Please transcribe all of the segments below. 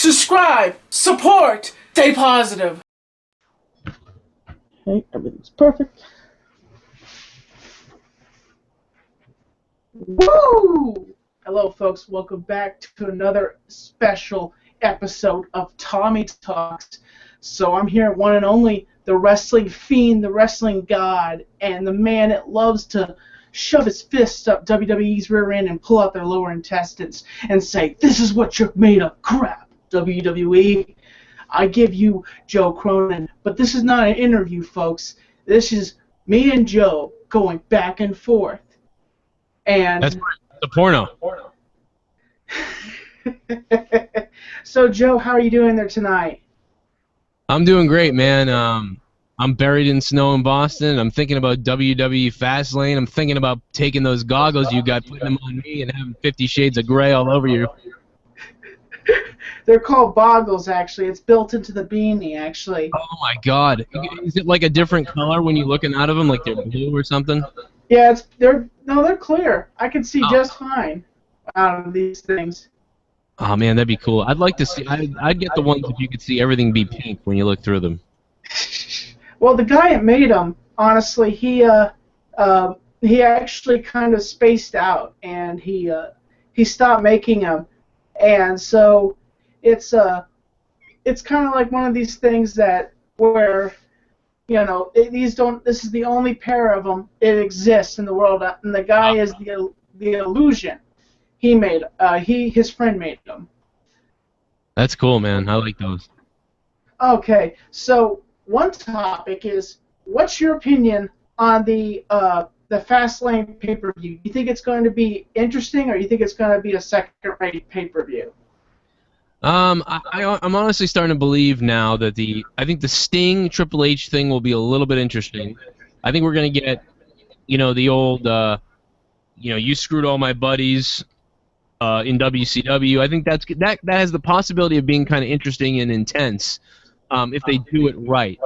subscribe, support, stay positive. Okay, everything's perfect. Woo! Hello, folks. Welcome back to another special episode of Tommy Talks. So I'm here, one and only, the wrestling fiend, the wrestling god, and the man that loves to shove his fists up WWE's rear end and pull out their lower intestines and say, "This is what you're made of, crap, WWE." I give you Joe Cronin, but this is not an interview, folks. This is me and Joe going back and forth. And that's the porno. So, Joe, how are you doing there tonight? I'm doing great, man. I'm buried in snow in Boston. I'm thinking about WWE Fastlane. I'm thinking about taking those goggles you got, putting them on me, and having 50 Shades of Grey all over you. They're called boggles, actually. It's built into the beanie, actually. Oh my God! Is it like a different color when you're looking out of them, like they're blue or something? Yeah, they're clear. I can see just fine out of these things. Oh man, that'd be cool. I'd like to see. I'd get the ones if you could see everything be pink when you look through them. Well, the guy that made them, honestly, he actually kind of spaced out, and he stopped making them, and so it's kind of like one of these things that where, you know, this is the only pair of them it exists in the world, and the guy is the Illusion. He made his friend made them. That's cool, man. I like those. Okay, so one topic is, what's your opinion on the Fastlane pay-per-view? Do you think it's going to be interesting, or do you think it's going to be a second-rate pay-per-view? I'm honestly starting to believe now that I think the Sting Triple H thing will be a little bit interesting. I think we're gonna get, the old, you screwed all my buddies in WCW. I think that has the possibility of being kind of interesting and intense if they do it right.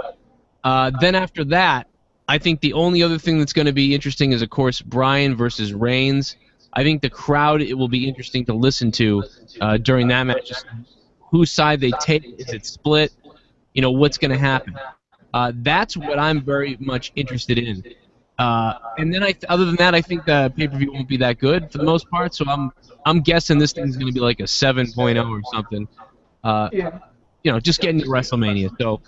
Then after that, I think the only other thing that's going to be interesting is, of course, Bryan versus Reigns. I think the crowd, it will be interesting to listen to during that match. Just whose side they take. Is it split? What's going to happen? That's what I'm very much interested in. And then other than that, I think the pay-per-view won't be that good for the most part. So I'm guessing this thing's going to be like a 7.0 or something. Yeah. Just getting to WrestleMania. So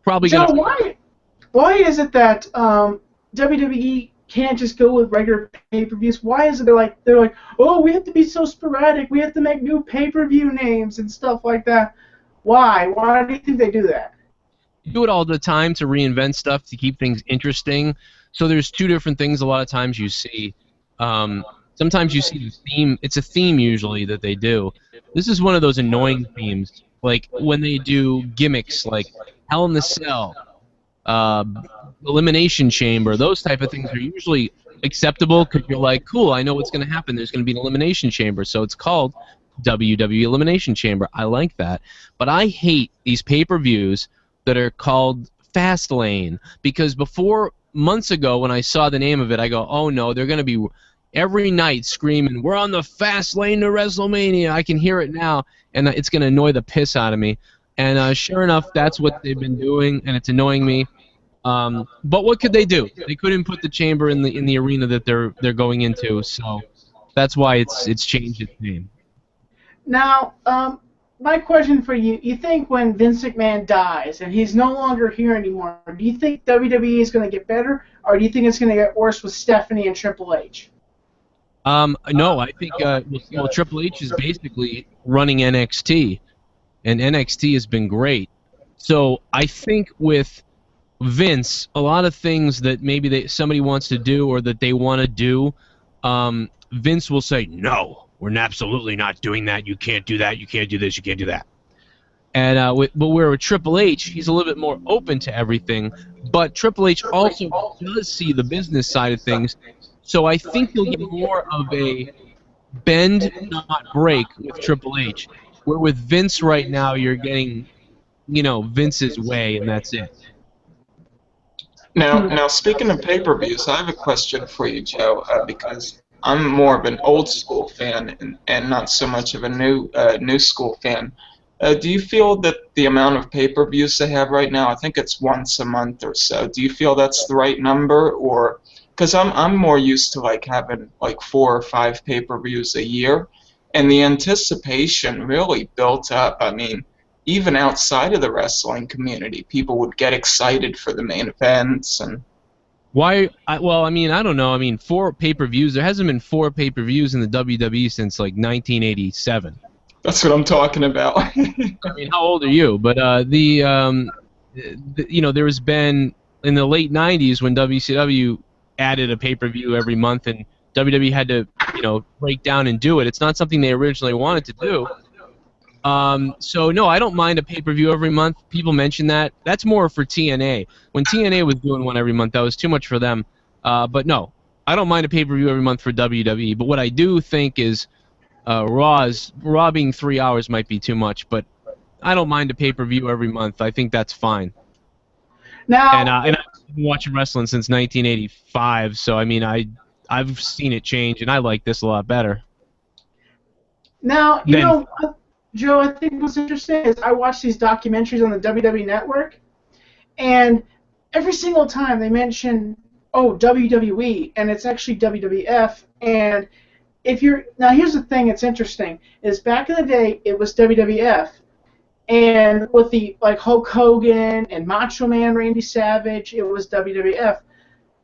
probably Joe, going to. why is it that WWE can't just go with regular pay-per-views? Why is it they're like, oh, we have to be so sporadic, we have to make new pay-per-view names and stuff like that? Why? Why do you think they do that? You do it all the time to reinvent stuff to keep things interesting. So there's two different things a lot of times you see. Sometimes you see the theme. It's a theme usually that they do. This is one of those annoying themes, like when they do gimmicks like Hell in the Cell, Elimination Chamber. Those type of things are usually acceptable because you're like, cool, I know what's going to happen. There's going to be an Elimination Chamber, so it's called WWE Elimination Chamber. I like that. But I hate these pay-per-views that are called Fastlane, because months ago when I saw the name of it, I go, oh no, they're going to be every night screaming, we're on the fast lane to WrestleMania. I can hear it now, and it's going to annoy the piss out of me. And sure enough, that's what they've been doing, and it's annoying me. But what could they do? They couldn't put the chamber in the arena that they're going into, so that's why it's changed its name. Now, my question for you: you think when Vince McMahon dies and he's no longer here anymore, do you think WWE is going to get better, or do you think it's going to get worse with Stephanie and Triple H? No, I think Triple H is basically running NXT, and NXT has been great. So I think with Vince, a lot of things that maybe somebody wants to do or that they want to do, Vince will say, no, we're absolutely not doing that. You can't do that. You can't do this. You can't do that. And but where with Triple H, he's a little bit more open to everything. But Triple H also does see the business side of things. So I think you'll get more of a bend, not break with Triple H. Where with Vince right now, you're getting, Vince's way, and that's it. Now, speaking of pay-per-views, I have a question for you, Joe, because I'm more of an old school fan and not so much of a new school fan. Do you feel that the amount of pay-per-views they have right now, I think it's once a month or so, do you feel that's the right number? Or because I'm more used to like having like 4 or 5 pay-per-views a year, and the anticipation really built up. I mean, even outside of the wrestling community, people would get excited for the main events. And Why? Well, I mean, I don't know. I mean, 4 pay-per-views. There hasn't been 4 pay-per-views in the WWE since like 1987. that's what I'm talking about. I mean, how old are you? But you know, there has been in the late 90s when WCW added a pay-per-view every month, and WWE had to, you know, break down and do it. It's not something they originally wanted to do. So no, I don't mind a pay-per-view every month. People mention that. That's more for TNA. When TNA was doing one every month, that was too much for them. But no, I don't mind a pay-per-view every month for WWE. But what I do think is Raw being 3 hours might be too much, but I don't mind a pay-per-view every month. I think that's fine. Now, And I've been watching wrestling since 1985, so I mean I've seen it change, and I like this a lot better. now you know, Joe, I think what's interesting is I watch these documentaries on the WWE Network, and every single time they mention, oh, WWE, and it's actually WWF, and if you're now here's the thing that's interesting is back in the day it was WWF, and with the like Hulk Hogan and Macho Man Randy Savage it was WWF.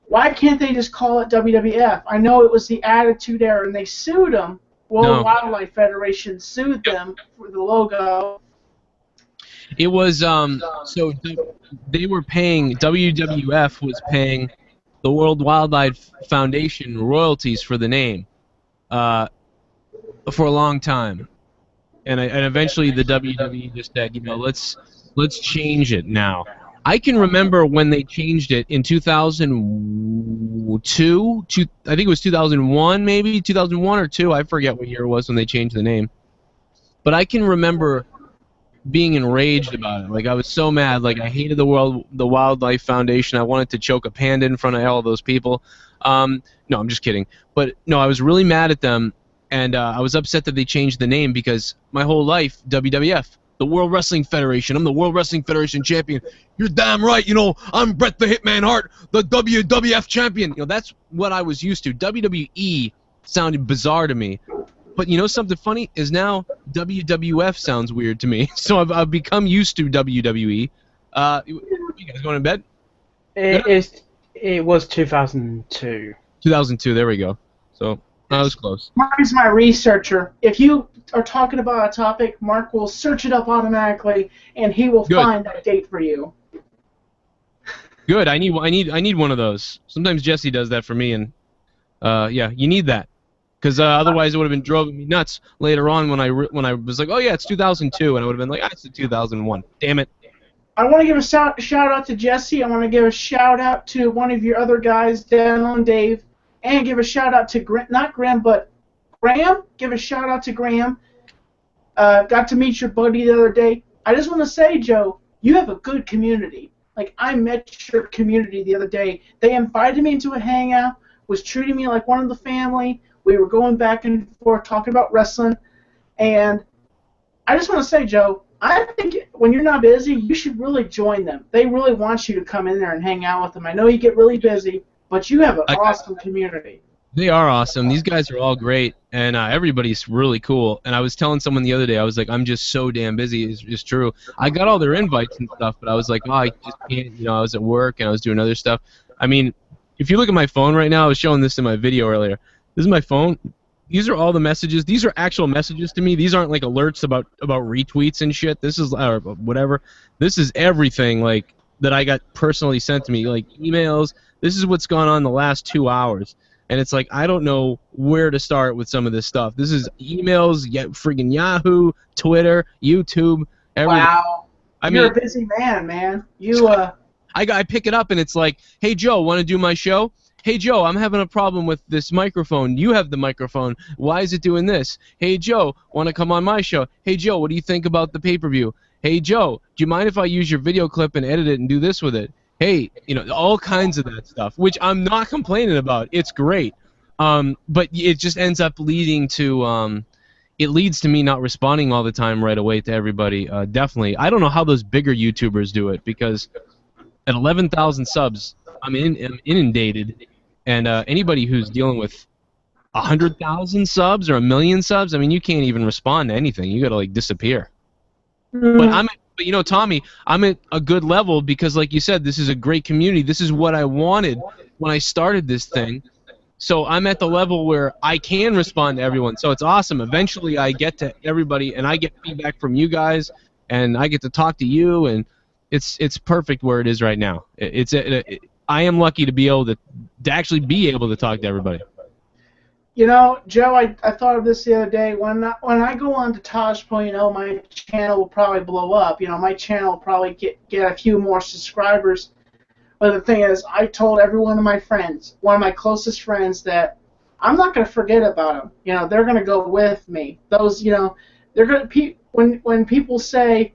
Why can't they just call it WWF? I know it was the Attitude Era and they sued them. World Wildlife Federation sued them for the logo. It was so they were paying WWF was paying the World Wildlife Foundation royalties for the name for a long time, and eventually the WWE just said, you know, let's change it now. I can remember when they changed it in 2002. I think it was 2001, maybe 2001 or 2. I forget what year it was when they changed the name. But I can remember being enraged about it. Like I was so mad. Like I hated the Wildlife Foundation. I wanted to choke a panda in front of all those people. No, I'm just kidding. But no, I was really mad at them, and I was upset that they changed the name because my whole life, WWF. The World Wrestling Federation. I'm the World Wrestling Federation champion. You're damn right. You know, I'm Bret the Hitman Hart, the WWF champion. You know, that's what I was used to. WWE sounded bizarre to me. But you know something funny is now WWF sounds weird to me. So I've become used to WWE. You guys going to bed? It was 2002. 2002. There we go. So that was close. Mark is my researcher. If you are talking about a topic, Mark will search it up automatically, and he will find that date for you. Good. I need one of those. Sometimes Jesse does that for me, and yeah, you need that, because otherwise it would have been driving me nuts later on when I was like, oh yeah, it's 2002, and I would have been like, it's 2001. Damn it. I want to give a shout out to Jesse. I want to give a shout out to one of your other guys, Daniel and Dave, and give a shout out to Graham. Give a shout out to Graham. Got to meet your buddy the other day. I just want to say, Joe, you have a good community. Like, I met your community the other day. They invited me into a hangout, was treating me like one of the family. We were going back and forth talking about wrestling. And I just want to say, Joe, I think when you're not busy, you should really join them. They really want you to come in there and hang out with them. I know you get really busy, but you have an awesome community. They are awesome. These guys are all great, and everybody's really cool. And I was telling someone the other day, I was like, I'm just so damn busy. It's true. I got all their invites and stuff, but I was like, oh, I just can't. You know, I was at work and I was doing other stuff. I mean, if you look at my phone right now, I was showing this in my video earlier. This is my phone. These are all the messages. These are actual messages to me. These aren't like alerts about retweets and shit. This is or whatever. This is everything like that I got personally sent to me, like emails. This is what's gone on the last 2 hours. And it's like, I don't know where to start with some of this stuff. This is emails, friggin' Yahoo, Twitter, YouTube, everything. Wow. You're a busy man. I pick it up and it's like, hey, Joe, want to do my show? Hey, Joe, I'm having a problem with this microphone. You have the microphone. Why is it doing this? Hey, Joe, want to come on my show? Hey, Joe, what do you think about the pay-per-view? Hey, Joe, do you mind if I use your video clip and edit it and do this with it? Hey, you know, all kinds of that stuff, which I'm not complaining about. It's great. But it just ends up leading to, it leads to me not responding all the time right away to everybody. Definitely. I don't know how those bigger YouTubers do it, because at 11,000 subs, I'm inundated, and anybody who's dealing with 100,000 subs or 1,000,000 subs, I mean, you can't even respond to anything. You gotta like disappear. But but you know, Tommy, I'm at a good level because, like you said, this is a great community. This is what I wanted when I started this thing. So I'm at the level where I can respond to everyone. So it's awesome. Eventually, I get to everybody, and I get feedback from you guys, and I get to talk to you, and it's perfect where it is right now. I am lucky to be able to actually be able to talk to everybody. You know, Joe, I thought of this the other day. When I go on to Taj.0, my channel will probably blow up. You know, my channel will probably get a few more subscribers. But the thing is, I told every one of my friends, one of my closest friends, that I'm not going to forget about them. You know, they're going to go with me. Those, you know, they're going to when people say,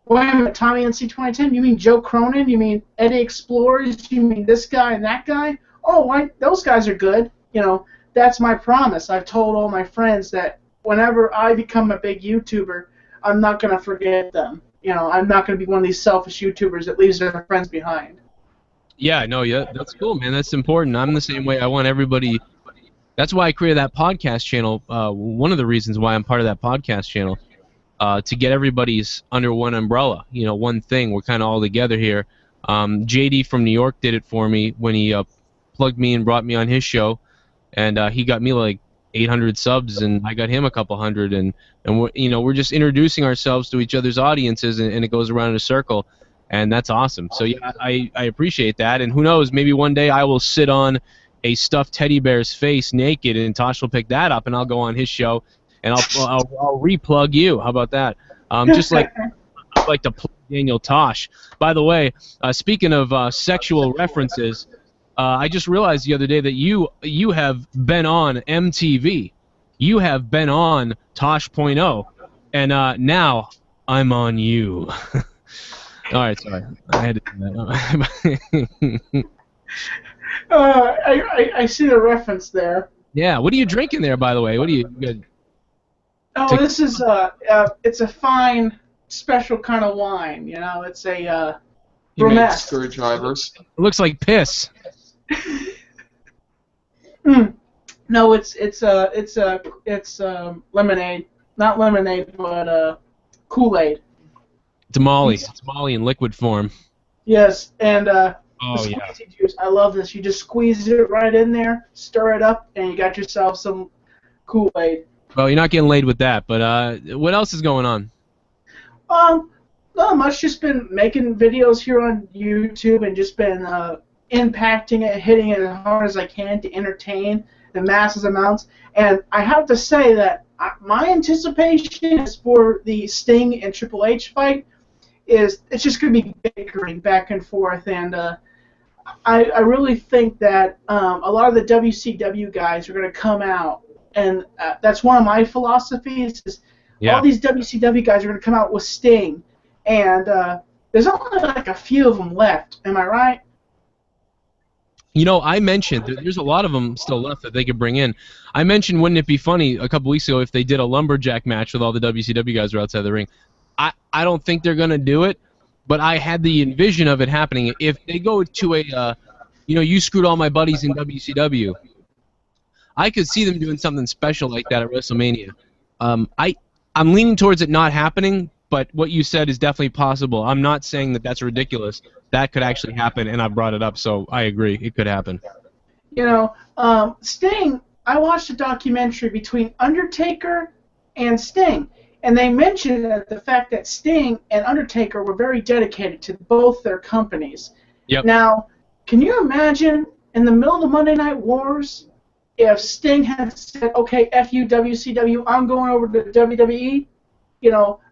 "Wait a minute, Tommy NC 2010, you mean Joe Cronin? You mean Eddie Explorers? You mean this guy and that guy? Oh, those guys are good." You know, that's my promise. I've told all my friends that whenever I become a big YouTuber, I'm not going to forget them. You know, I'm not going to be one of these selfish YouTubers that leaves their friends behind. Yeah, no, yeah, that's cool, man. That's important. I'm the same way. I want everybody. That's why I created that podcast channel. One of the reasons why I'm part of that podcast channel, to get everybody's under one umbrella. You know, one thing. We're kind of all together here. JD from New York did it for me when he plugged me and brought me on his show, and he got me like 800 subs, and I got him a couple hundred, and we're just introducing ourselves to each other's audiences, and it goes around in a circle. And that's awesome. So yeah, I appreciate that. And who knows, maybe one day I will sit on a stuffed teddy bear's face naked, and Tosh will pick that up, and I'll go on his show, and I'll replug you. How about that? Just like I like to plug Daniel Tosh. By the way, speaking of sexual references, I just realized the other day that you have been on MTV. You have been on Tosh.0, and now I'm on you. All right, sorry. I had to do that. I see the reference there. Yeah, what are you drinking there, by the way? What are you good? Oh, this is it's a fine, special kind of wine. You know, it's a You made Bromesse. screwdrivers. It looks like piss. No, it's lemonade, not lemonade, but Kool-Aid. Tamale. Tamale in liquid form. Yes, and the Oh, yeah. squeezy juice. I love this. You just squeeze it right in there, stir it up, and you got yourself some Kool-Aid. Well, you're not getting laid with that, but what else is going on? Not much. Just been making videos here on YouTube and just been impacting it, hitting it as hard as I can to entertain the masses amounts. And I have to say that my anticipation is for the Sting and Triple H fight is it's just going to be bickering back and forth, and I really think that a lot of the WCW guys are going to come out, and that's one of my philosophies is all these WCW guys are going to come out with Sting, and there's only like a few of them left. Am I right? You know, I mentioned there's a lot of them still left that they could bring in. I mentioned, wouldn't it be funny a couple weeks ago if they did a lumberjack match with all the WCW guys who are outside the ring? I don't think they're going to do it, but I had the envision of it happening. If they go to a, you screwed all my buddies in WCW, I could see them doing something special like that at WrestleMania. I'm leaning towards it not happening, but what you said is definitely possible. I'm not saying that that's ridiculous. That could actually happen, and I brought it up, so I agree. It could happen. Sting, I watched a documentary between Undertaker and Sting, and they mentioned the fact that Sting and Undertaker were very dedicated to both their companies. Yep. Now, can you imagine in the middle of the Monday Night Wars if Sting had said, okay, F you, WCW, I'm going over to WWE?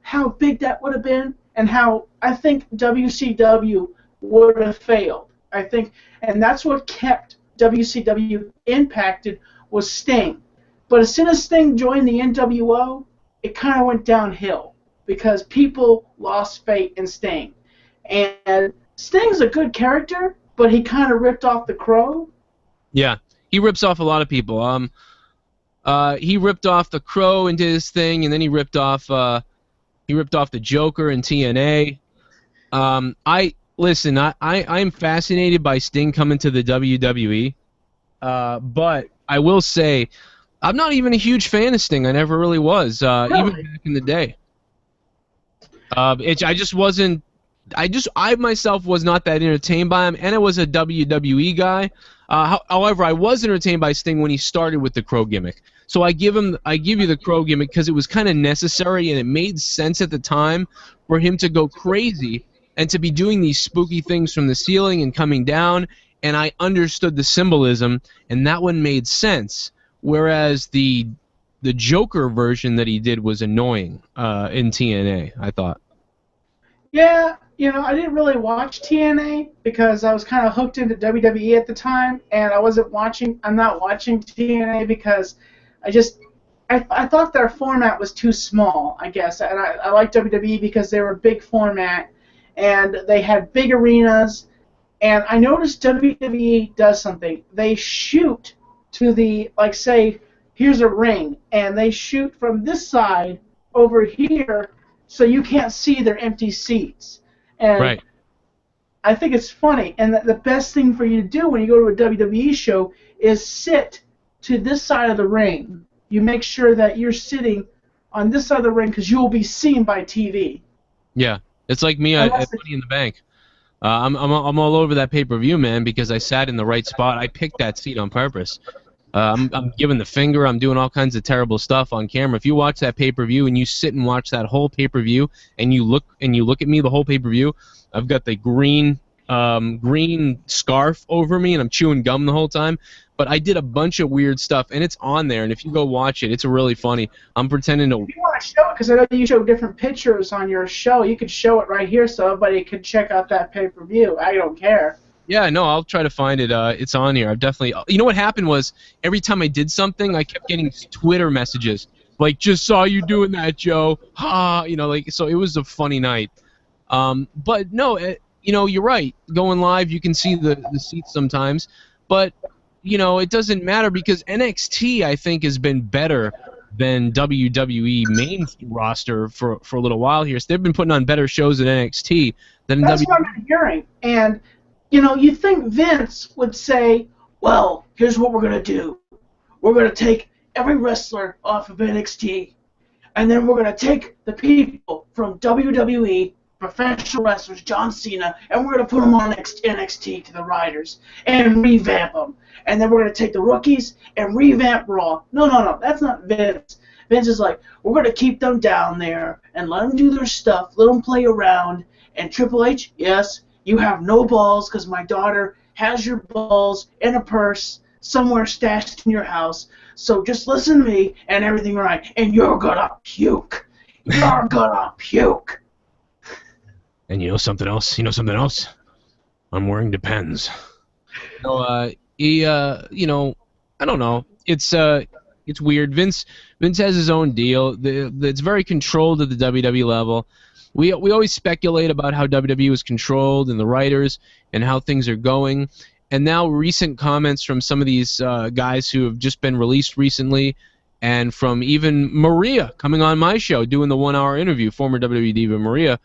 How big that would have been, and how I think WCW would have failed. I think, and that's what kept WCW impacted was Sting. But as soon as Sting joined the NWO, it kind of went downhill because people lost faith in Sting. And Sting's a good character, but he kind of ripped off the Crow. Yeah, he rips off a lot of people. He ripped off the Crow and did his thing, and then he ripped off the Joker in TNA. I'm fascinated by Sting coming to the WWE, but I will say I'm not even a huge fan of Sting. I never really was, even back in the day. I just wasn't. I myself was not that entertained by him, and I was a WWE guy. However, I was entertained by Sting when he started with the Crow gimmick. So I give you the Crow gimmick because it was kind of necessary and it made sense at the time for him to go crazy and to be doing these spooky things from the ceiling and coming down. And I understood the symbolism, and that one made sense. Whereas the Joker version that he did was annoying in TNA, I thought. Yeah, I didn't really watch TNA because I was kind of hooked into WWE at the time, and I'm not watching TNA because I thought their format was too small, I guess. And I like WWE because they were a big format, and they had big arenas, and I noticed WWE does something. They shoot to say, here's a ring, and they shoot from this side over here so you can't see their empty seats. And right. I think it's funny, and the best thing for you to do when you go to a WWE show is sit to this side of the ring. You make sure that you're sitting on this side of the ring because you will be seen by TV. Yeah, it's like me at Money in the Bank. I'm all over that pay-per-view, man, because I sat in the right spot. I picked that seat on purpose. I'm giving the finger. I'm doing all kinds of terrible stuff on camera. If you watch that pay-per-view and you sit and watch that whole pay-per-view and you look at me the whole pay-per-view, I've got the green scarf over me and I'm chewing gum the whole time. But I did a bunch of weird stuff, and it's on there. And if you go watch it, it's really funny. I'm pretending to. If you want to show it, because I know you show different pictures on your show, you could show it right here so everybody could check out that pay-per-view. I don't care. Yeah, no, I'll try to find it. It's on here. I've definitely. You know what happened was every time I did something, I kept getting Twitter messages like, "Just saw you doing that, Joe." Ha, so it was a funny night. But no, you're right. Going live, you can see the seats sometimes, but it doesn't matter because NXT I think has been better than WWE main roster for a little while here. So they've been putting on better shows at NXT than WWE. That's what I'm hearing, and. You think Vince would say, well, here's what we're going to do. We're going to take every wrestler off of NXT, and then we're going to take the people from WWE, professional wrestlers, John Cena, and we're going to put them on NXT to the writers and revamp them. And then we're going to take the rookies and revamp Raw. No, that's not Vince. Vince is like, we're going to keep them down there and let them do their stuff, let them play around. And Triple H, yes, you have no balls because my daughter has your balls in a purse somewhere stashed in your house. So just listen to me and everything right. And you're gonna puke. You're gonna puke. And you know something else? I'm wearing Depends. I don't know. It's weird. Vince has his own deal. It's very controlled at the WWE level. We always speculate about how WWE was controlled and the writers and how things are going. And now recent comments from some of these guys who have just been released recently, and from even Maria coming on my show doing the 1 hour interview, former WWE diva Maria,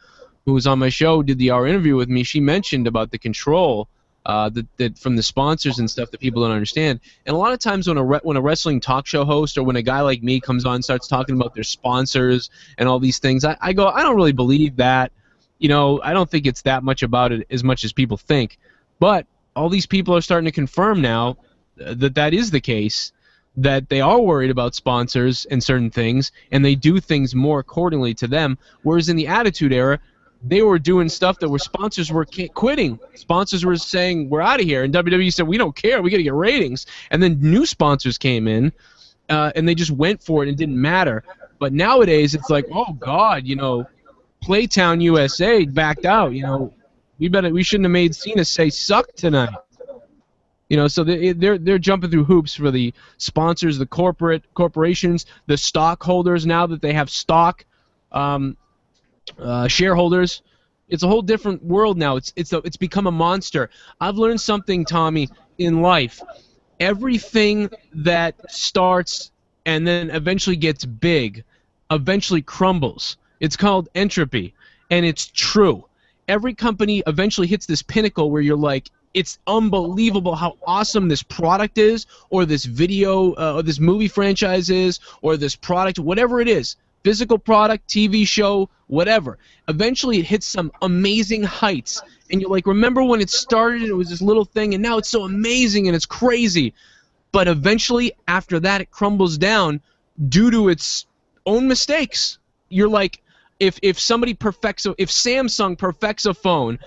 who was on my show, did the hour interview with me. She mentioned about the control that from the sponsors and stuff that people don't understand. And a lot of times when a wrestling talk show host or when a guy like me comes on and starts talking about their sponsors and all these things, I go, I don't really believe that. I don't think it's that much about it as much as people think. But all these people are starting to confirm now that is the case, that they are worried about sponsors and certain things, and they do things more accordingly to them. Whereas in the Attitude Era, they were doing stuff that sponsors were quitting. Sponsors were saying, we're out of here. And WWE said, we don't care. We got to get ratings. And then new sponsors came in, and they just went for it and it didn't matter. But nowadays, it's like, oh, God, Playtown USA backed out. We shouldn't have made Cena say suck tonight. So they're jumping through hoops for the sponsors, the corporations, the stockholders now that they have stock. Shareholders. It's a whole different world now. It's become a monster. I've learned something, Tommy, in life. Everything that starts and then eventually gets big, eventually crumbles. It's called entropy, and it's true. Every company eventually hits this pinnacle where you're like, it's unbelievable how awesome this product is, or this video, or this movie franchise is, or this product, whatever it is, physical product, TV show, whatever. Eventually it hits some amazing heights, and you're like, remember when it started and it was this little thing, and now it's so amazing and it's crazy. But eventually, after that, it crumbles down due to its own mistakes. You're like, if Samsung perfects a phone,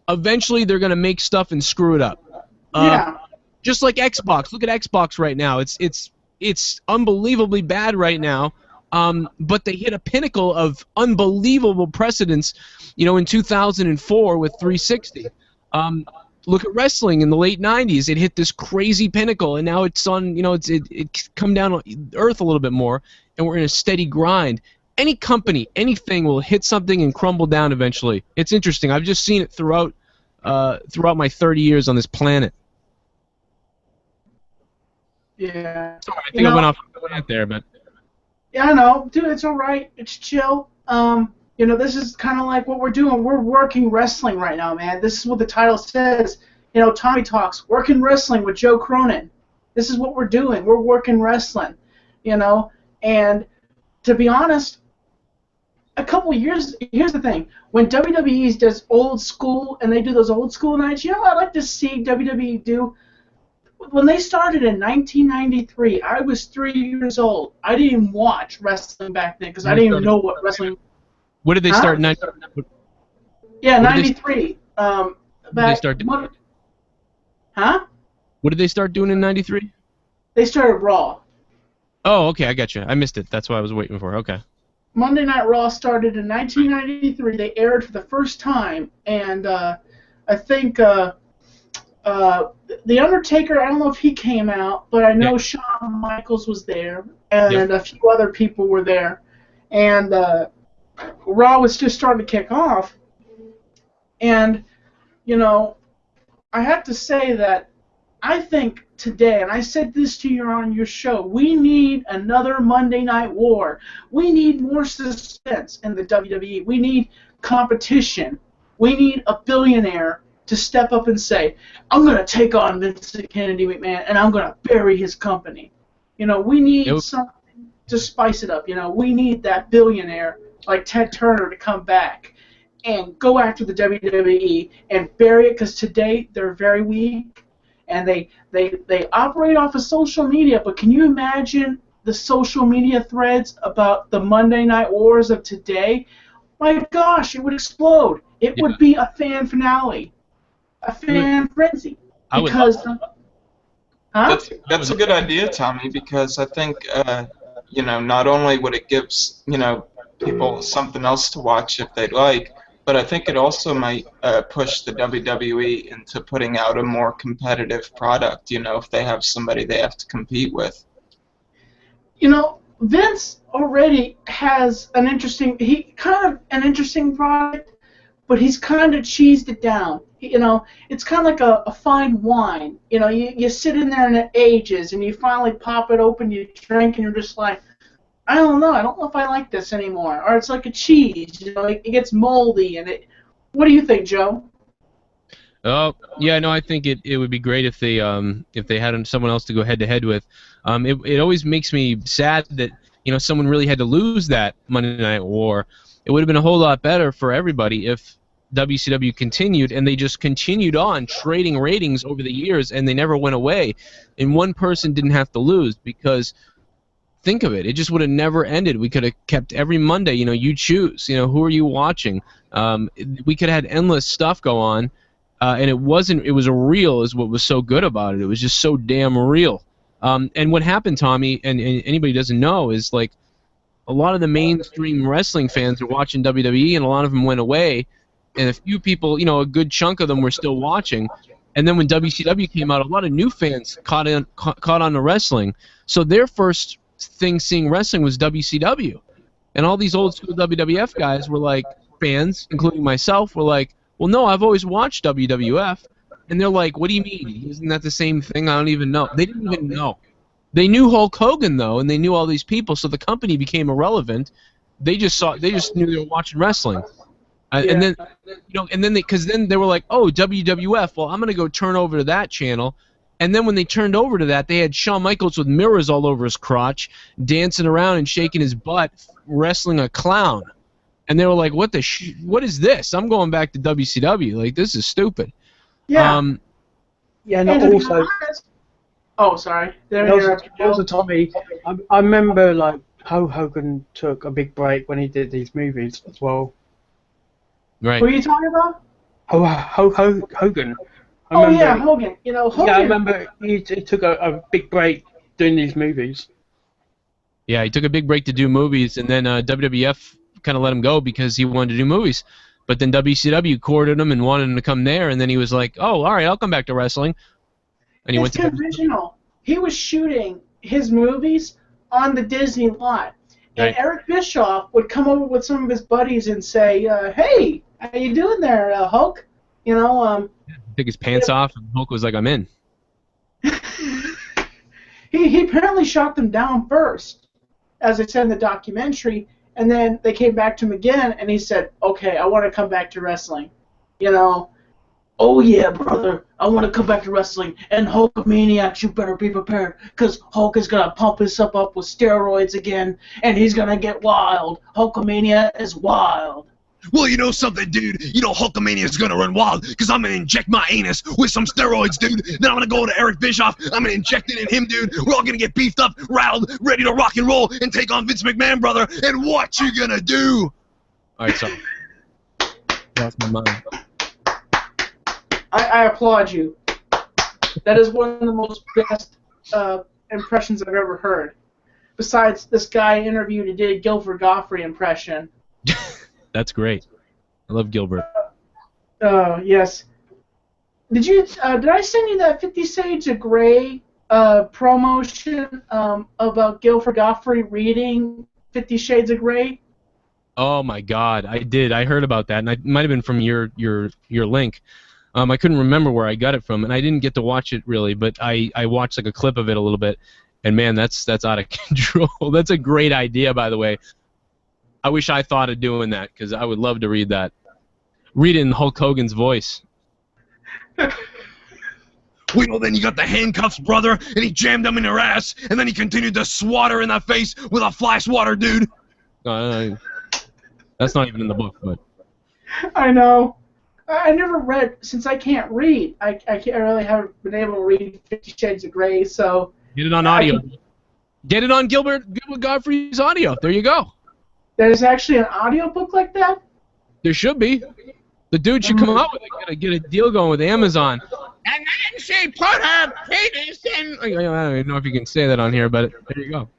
eventually they're gonna make stuff and screw it up. Yeah. Just like Xbox. Look at Xbox right now. It's unbelievably bad right now. But they hit a pinnacle of unbelievable precedence, in 2004 with 360. Look at wrestling in the late 90s. It hit this crazy pinnacle, and now it's on, it's come down on earth a little bit more, and we're in a steady grind. Any company, anything will hit something and crumble down eventually. It's interesting. I've just seen it throughout my 30 years on this planet. Yeah. Sorry, I think I went off the rant there, but... Yeah, I know. Dude, it's all right. It's chill. This is kind of like what we're doing. We're working wrestling right now, man. This is what the title says. Tommy Talks, working wrestling with Joe Cronin. This is what we're doing. We're working wrestling, And to be honest, a couple of years, here's the thing. When WWE does old school, and they do those old school nights, I'd like to see WWE do. When they started in 1993, I was 3 years old. I didn't even watch wrestling back then because I didn't even know what wrestling. What did they start? Yeah, 93. What did they start doing? Huh? What did they start doing in 93? They started Raw. Oh, okay, I got you. I missed it. That's what I was waiting for. Okay. Monday Night Raw started in 1993. They aired for the first time, and I think The Undertaker, I don't know if he came out, but I know Shawn Michaels was there, and a few other people were there. And Raw was just starting to kick off. And, I have to say that I think today, and I said this to you on your show, we need another Monday Night War. We need more suspense in the WWE. We need competition. We need a billionaire to step up and say, I'm going to take on Vincent Kennedy McMahon, and I'm going to bury his company. We need something to spice it up. We need that billionaire like Ted Turner to come back and go after the WWE and bury it, because today they're very weak, and they operate off of social media. But can you imagine the social media threads about the Monday Night Wars of today? My gosh, it would explode. It would be a fan finale. A fan frenzy. Because, That's a good idea, Tommy, because I think, not only would it give, people something else to watch if they'd like, but I think it also might push the WWE into putting out a more competitive product, if they have somebody they have to compete with. Vince already has an interesting product, but he's kind of cheesed it down. It's kind of like a fine wine. You sit in there and it ages, and you finally pop it open, you drink, and you're just like, I don't know if I like this anymore. Or it's like a cheese, it gets moldy, and it. What do you think, Joe? Oh, yeah, no, I think it would be great if they had someone else to go head to head with. It always makes me sad that someone really had to lose that Monday Night War. It would have been a whole lot better for everybody if WCW continued, and they just continued on trading ratings over the years, and they never went away, and one person didn't have to lose, because think of it, it just would have never ended. We could have kept every Monday, you choose, who are you watching? We could have had endless stuff go on, and it was real is what was so good about it. It was just so damn real. And what happened, Tommy, and anybody who doesn't know, is like a lot of the mainstream wrestling fans are watching WWE, and a lot of them went away, and a few people, a good chunk of them were still watching. And then when WCW came out, a lot of new fans caught on to wrestling. So their first thing seeing wrestling was WCW. And all these old school WWF guys were like, fans, including myself, were like, well, no, I've always watched WWF. And they're like, what do you mean? Isn't that the same thing? I don't even know. They didn't even know. They knew Hulk Hogan though, and they knew all these people, so the company became irrelevant. They just knew they were watching wrestling. And then, because then they were like, oh, WWF. Well, I'm gonna go turn over to that channel. And then when they turned over to that, they had Shawn Michaels with mirrors all over his crotch, dancing around and shaking his butt, wrestling a clown. And they were like, what is this? I'm going back to WCW. Like, this is stupid. Yeah. Yeah, and And to be also, honest- oh, sorry. also Tommy, I remember like Hulk Hogan took a big break when he did these movies as well. Right. Who are you talking about? Hogan. Oh yeah, Hogan. You know, Hogan. Yeah, I remember he took a big break doing these movies. Yeah, he took a big break to do movies, and then WWF kind of let him go because he wanted to do movies. But then WCW courted him and wanted him to come there, and then he was like, oh, all right, I'll come back to wrestling. And he went to conventional. He was shooting his movies on the Disney lot. And Right. Eric Bischoff would come over with some of his buddies and say, hey, how you doing there, Hulk? You know, took his pants off, and Hulk was like, I'm in. he apparently shot them down first, as they said in the documentary, and then they came back to him again, and he said, okay, I want to come back to wrestling. You know, oh yeah, brother, I want to come back to wrestling, and Hulkamaniacs, you better be prepared, because Hulk is going to pump himself up with steroids again, and he's going to get wild. Hulkamania is wild. Well, you know something, dude? You know Hulkamania is gonna run wild, because I'm gonna inject my anus with some steroids, dude. Then I'm gonna go to Eric Bischoff, I'm gonna inject it in him, dude. We're all gonna get beefed up, riled, ready to rock and roll, and take on Vince McMahon, brother. And what you gonna do? All right, so lost my mind. I applaud you. That is one of the most best impressions I've ever heard. Besides, this guy interviewed and did a Gilbert Gottfried impression. That's great. I love Gilbert. Yes. Did I send you that 50 Shades of Grey promotion about Gilbert Gottfried reading 50 Shades of Grey? Oh my God, I did. I heard about that, and it might have been from your link. I couldn't remember where I got it from, and I didn't get to watch it really, but I watched like a clip of it a little bit, and man, that's out of control. That's a great idea, by the way. I wish I thought of doing that, because I would love to read that. Read it in Hulk Hogan's voice. Well, then you got the handcuffs, brother, and he jammed them in her ass, and then he continued to swat her in the face with a fly swatter, dude. That's not even in the book, but I know. I never read, since I can't read. I can't really haven't been able to read 50 Shades of Grey, so... get it on audio. Get it on Gilbert Gottfried's audio. There you go. There's actually an audiobook like that? There should be. The dude should come out with it. Get a deal going with Amazon. And then she put her penis in. I don't even know if you can say that on here, but there you go.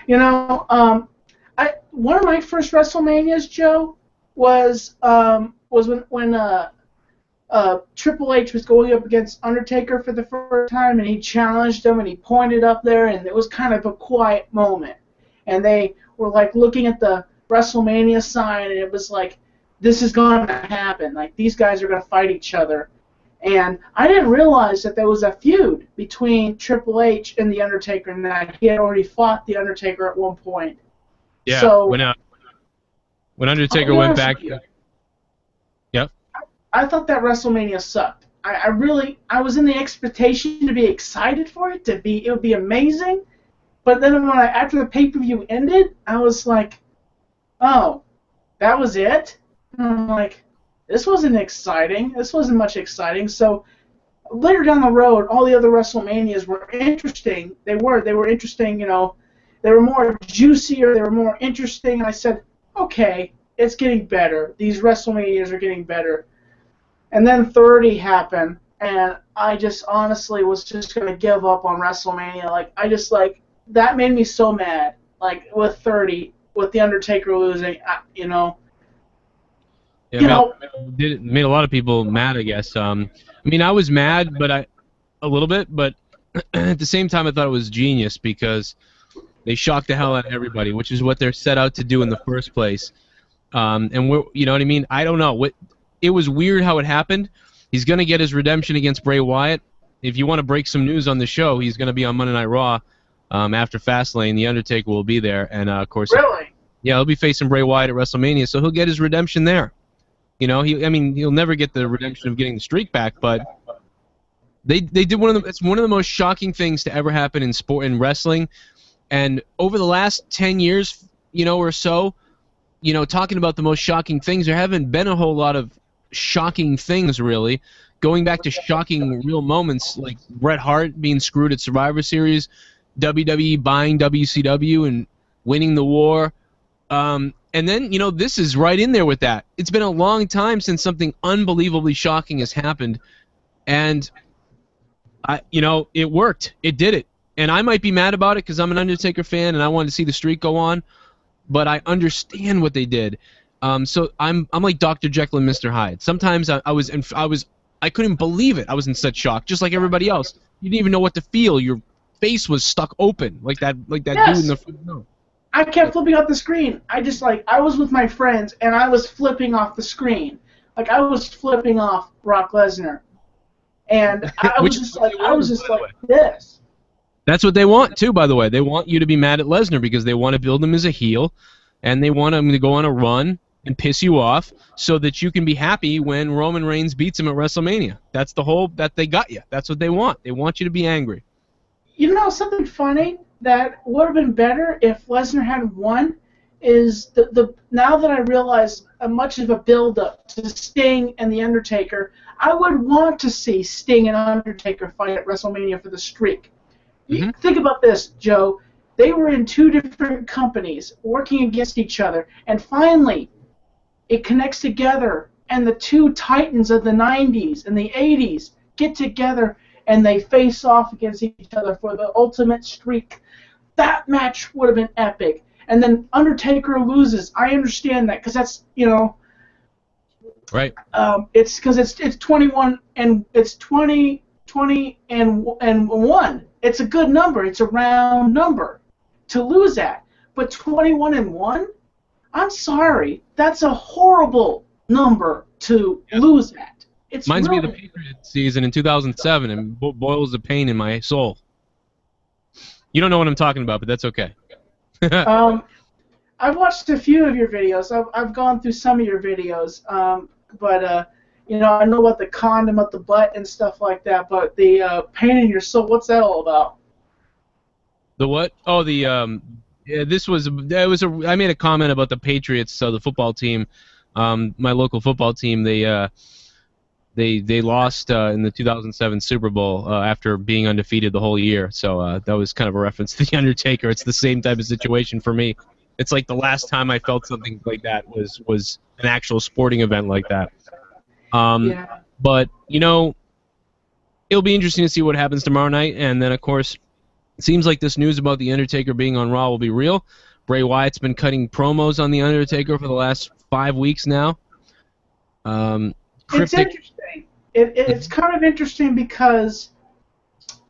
You know, one of my first WrestleManias, Joe, was when Triple H was going up against Undertaker for the first time, and he challenged him, and he pointed up there, and it was kind of a quiet moment. And they were like looking at the WrestleMania sign, and it was like, this is going to happen. Like, these guys are going to fight each other. And I didn't realize that there was a feud between Triple H and The Undertaker, and that he had already fought The Undertaker at one point. Yeah, so, when Undertaker went back... Yep. I thought that WrestleMania sucked. I was in the expectation to be excited for it, it would be amazing. But then after the pay-per-view ended, I was like, oh, that was it? And I'm like, this wasn't exciting. This wasn't much exciting. So later down the road, all the other WrestleManias were interesting. They were interesting, you know. They were more juicier. They were more interesting. And I said, okay, it's getting better. These WrestleManias are getting better. And then 30 happened, and I just honestly was just going to give up on WrestleMania. That made me so mad. Like, with 30, with The Undertaker losing, you know. Yeah, it made a lot of people mad, I guess. I mean, I was mad, but a little bit, but at the same time, I thought it was genius because they shocked the hell out of everybody, which is what they're set out to do in the first place. And you know what I mean? I don't know. It was weird how it happened. He's gonna get his redemption against Bray Wyatt. if you want to break some news on the show, he's going to be on Monday Night Raw after Fastlane. The Undertaker will be there, and of course, Really? yeah, he'll be facing Bray Wyatt at WrestleMania, so he'll get his redemption there. You know, he'll never get the redemption of getting the streak back, but they did it's one of the most shocking things to ever happen in sport and wrestling. And over the last 10 years, or so, talking about the most shocking things, there haven't been a whole lot of shocking things, really. Going back to shocking real moments, like Bret Hart being screwed at Survivor Series, WWE buying WCW and winning the war. And then, this is right in there with that. It's been a long time since something unbelievably shocking has happened. And, it worked. It did it. And I might be mad about it because I'm an Undertaker fan and I wanted to see the streak go on. But I understand what they did. So I'm like Dr. Jekyll and Mr. Hyde. Sometimes I couldn't believe it. I was in such shock, just like everybody else. You didn't even know what to feel. Your face was stuck open, like that Yes. dude in the no. I kept flipping off the screen. I was with my friends, and I was flipping off the screen. Like, I was flipping off Brock Lesnar. And I was just like this. That's what they want, too, by the way. They want you to be mad at Lesnar because they want to build him as a heel, and they want him to go on a run and piss you off so that you can be happy when Roman Reigns beats him at WrestleMania. That's that they got you. That's what they want. They want you to be angry. You know something funny that would have been better if Lesnar had won is the now that I realize much of a build-up to Sting and The Undertaker, I would want to see Sting and Undertaker fight at WrestleMania for the streak. You think about this, Joe. They were in two different companies working against each other, and finally it connects together, and the two titans of the 90s and the 80s get together, and they face off against each other for the ultimate streak. That match would have been epic. And then Undertaker loses. I understand that because that's, right. It's because it's 21 and it's 20 and 1. It's a good number. It's a round number to lose at. But 21 and 1? I'm sorry. That's a horrible number to lose at. It's Reminds me really... of the Patriots season in 2007 and boils the pain in my soul. You don't know what I'm talking about, but that's okay. I've watched a few of your videos. I've gone through some of your videos, but I know about the condom at the butt and stuff like that. But the pain in your soul, what's that all about? The what? Oh, I made a comment about the Patriots, so the football team, my local football team. They lost in the 2007 Super Bowl after being undefeated the whole year. So that was kind of a reference to The Undertaker. It's the same type of situation for me. It's like the last time I felt something like that was an actual sporting event like that. Yeah. But, it'll be interesting to see what happens tomorrow night. And then, of course, it seems like this news about The Undertaker being on Raw will be real. Bray Wyatt's been cutting promos on The Undertaker for the last 5 weeks now. It's interesting. It's kind of interesting because,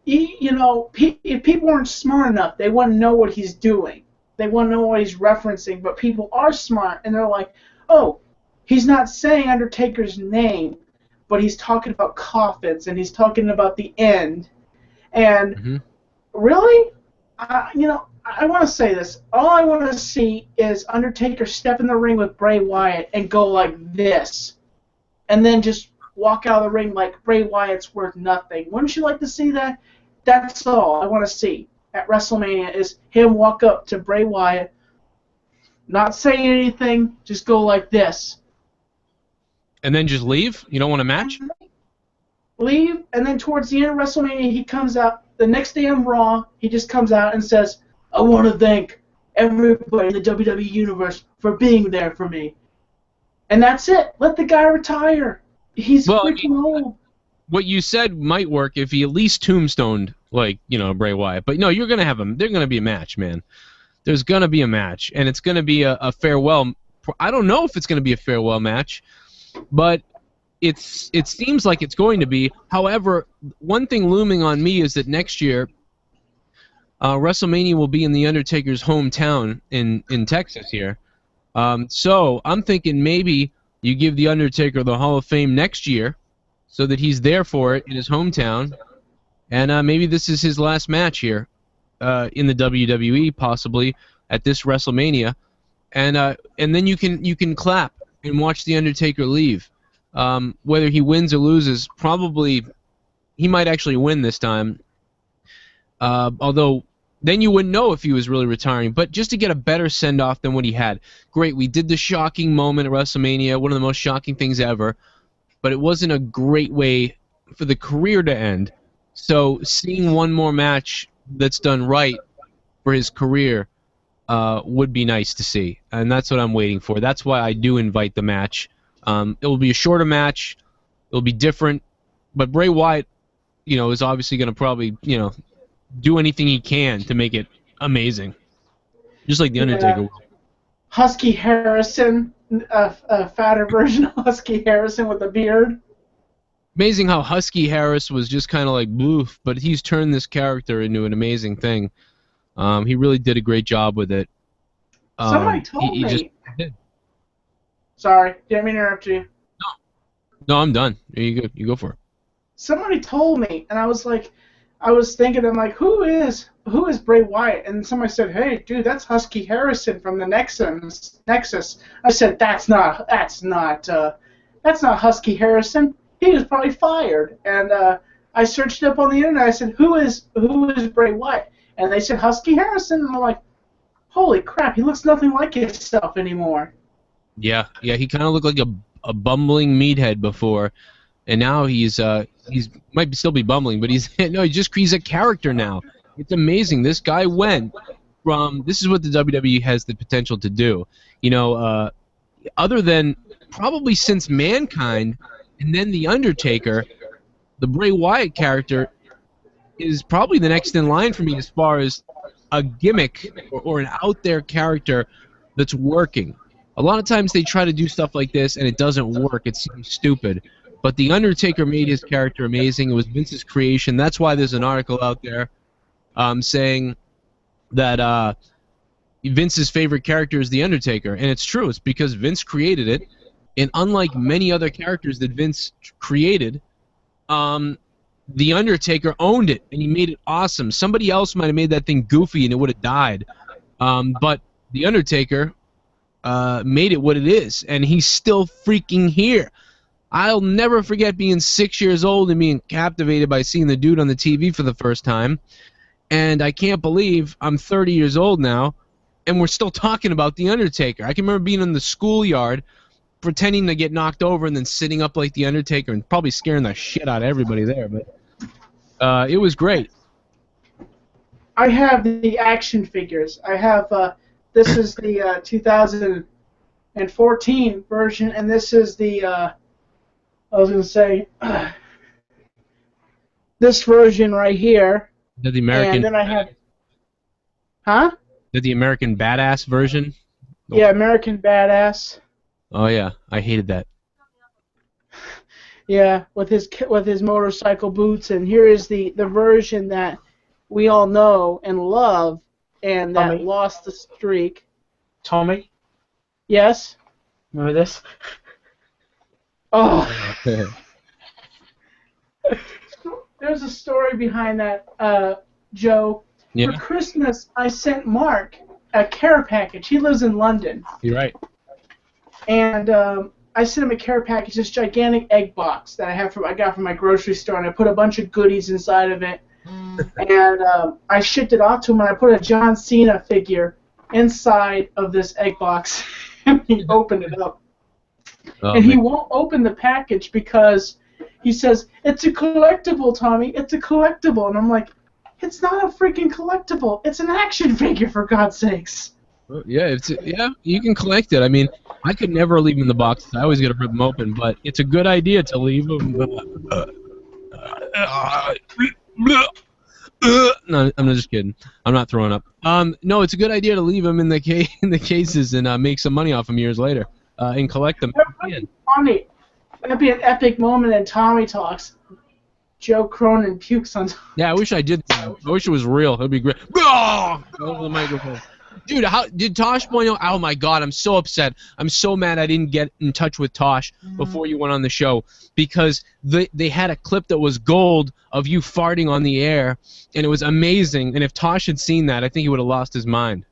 if people weren't smart enough, they wouldn't know what he's doing. They wouldn't know what he's referencing, but people are smart, and they're like, oh, he's not saying Undertaker's name, but he's talking about coffins, and he's talking about the end. And really, I want to say this. All I want to see is Undertaker step in the ring with Bray Wyatt and go like this, and then just walk out of the ring like Bray Wyatt's worth nothing. Wouldn't you like to see that? That's all I want to see at WrestleMania is him walk up to Bray Wyatt, not saying anything, just go like this. And then just leave? You don't want a match? Leave, and then towards the end of WrestleMania, he comes out. The next day on Raw, he just comes out and says, I want to thank everybody in the WWE Universe for being there for me. And that's it. Let the guy retire. He's freaking old. What you said might work if he at least tombstoned, Bray Wyatt. But no, you're going to have him. There's going to be a match, man. There's going to be a match, and it's going to be a farewell. I don't know if it's going to be a farewell match, but it seems like it's going to be. However, one thing looming on me is that next year, WrestleMania will be in The Undertaker's hometown in Texas here. So I'm thinking maybe you give The Undertaker the Hall of Fame next year so that he's there for it in his hometown, And maybe this is his last match here in the WWE, possibly at this WrestleMania. And then you can clap and watch The Undertaker leave. Whether he wins or loses, probably he might actually win this time. Although then you wouldn't know if he was really retiring. But just to get a better send-off than what he had. Great, we did the shocking moment at WrestleMania, one of the most shocking things ever. But it wasn't a great way for the career to end. So seeing one more match that's done right for his career would be nice to see, and that's what I'm waiting for. That's why I do invite the match. It will be a shorter match. It'll be different, but Bray Wyatt, is obviously going to probably, do anything he can to make it amazing, just like the Undertaker. Husky Harrison, a fatter version of Husky Harrison with a beard. Amazing how Husky Harris was just kind of like boof, but he's turned this character into an amazing thing. He really did a great job with it. Somebody told me. Just did. Sorry, didn't mean to interrupt you. No, I'm done. You go for it. Somebody told me, and I was thinking, I'm like, who is Bray Wyatt? And somebody said, hey, dude, that's Husky Harrison from the Nexus. I said, that's not Husky Harrison. He was probably fired. And I searched it up on the internet. I said, who is Bray Wyatt? And they said Husky Harrison. And I'm like, holy crap, he looks nothing like himself anymore. Yeah, he kind of looked like a bumbling meathead before, and now he's might still be bumbling, but he's a character now. It's amazing. This guy went from, this is what the WWE has the potential to do. Other than probably since Mankind and then the Undertaker, the Bray Wyatt character is probably the next in line for me as far as a gimmick or an out there character that's working. A lot of times they try to do stuff like this and it doesn't work. It seems stupid. But The Undertaker made his character amazing. It was Vince's creation. That's why there's an article out there saying that Vince's favorite character is The Undertaker. And it's true. It's because Vince created it. And unlike many other characters that Vince created, The Undertaker owned it, and he made it awesome. Somebody else might have made that thing goofy and it would have died. But The Undertaker made it what it is, and he's still freaking here. I'll never forget being 6 years old and being captivated by seeing the dude on the TV for the first time. And I can't believe I'm 30 years old now, and we're still talking about The Undertaker. I can remember being in the schoolyard, pretending to get knocked over and then sitting up like The Undertaker and probably scaring the shit out of everybody there. But it was great. I have the action figures. I have, this is the 2014 version, and this is the, this version right here. The American. And then I have, huh? The American Badass version. Yeah, American Badass. Oh yeah, I hated that. Yeah, with his motorcycle boots, and here is the version that we all know and love, and that Tommy. lost the streak. Tommy, Yes. remember this? Oh. There's a story behind that, Joe. Yeah, For Christmas, I sent Mark a care package. He lives in London. you're right. And I sent him a care package, this gigantic egg box that I got from my grocery store, and I put a bunch of goodies inside of it. And I shipped it off to him, and I put a John Cena figure inside of this egg box, and he opened it up. Oh, And he man. won't open the package because he says, it's a collectible, Tommy, it's a collectible. And I'm like, it's not a freaking collectible, it's an action figure, for God's sakes. Yeah, you can collect it. I mean, I could never leave them in the box. I always got to rip them open, but it's a good idea to leave them. No, I'm just kidding. I'm not throwing up. No, it's a good idea to leave them in the cases and make some money off them years later and collect them. That'd be funny. That'd be an epic moment in Tommy Talks. Joe Cronin pukes on. Yeah, I wish I did. I wish it was real. It'd be great. Over the microphone. Dude, how did Tosh point out? Oh my God, I'm so upset. I'm so mad I didn't get in touch with Tosh before you went on the show because they had a clip that was gold of you farting on the air, and it was amazing. And if Tosh had seen that, I think he would have lost his mind.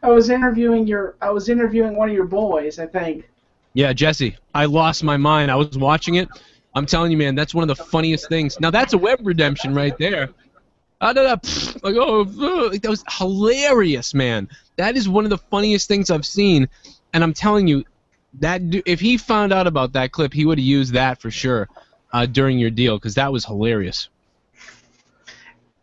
I was interviewing one of your boys, I think. Yeah, Jesse, I lost my mind. I was watching it. I'm telling you, man, that's one of the funniest things. Now that's a web redemption right there. Like, that was hilarious, man. That is one of the funniest things I've seen, and I'm telling you, if he found out about that clip, he would have used that for sure during your deal because that was hilarious.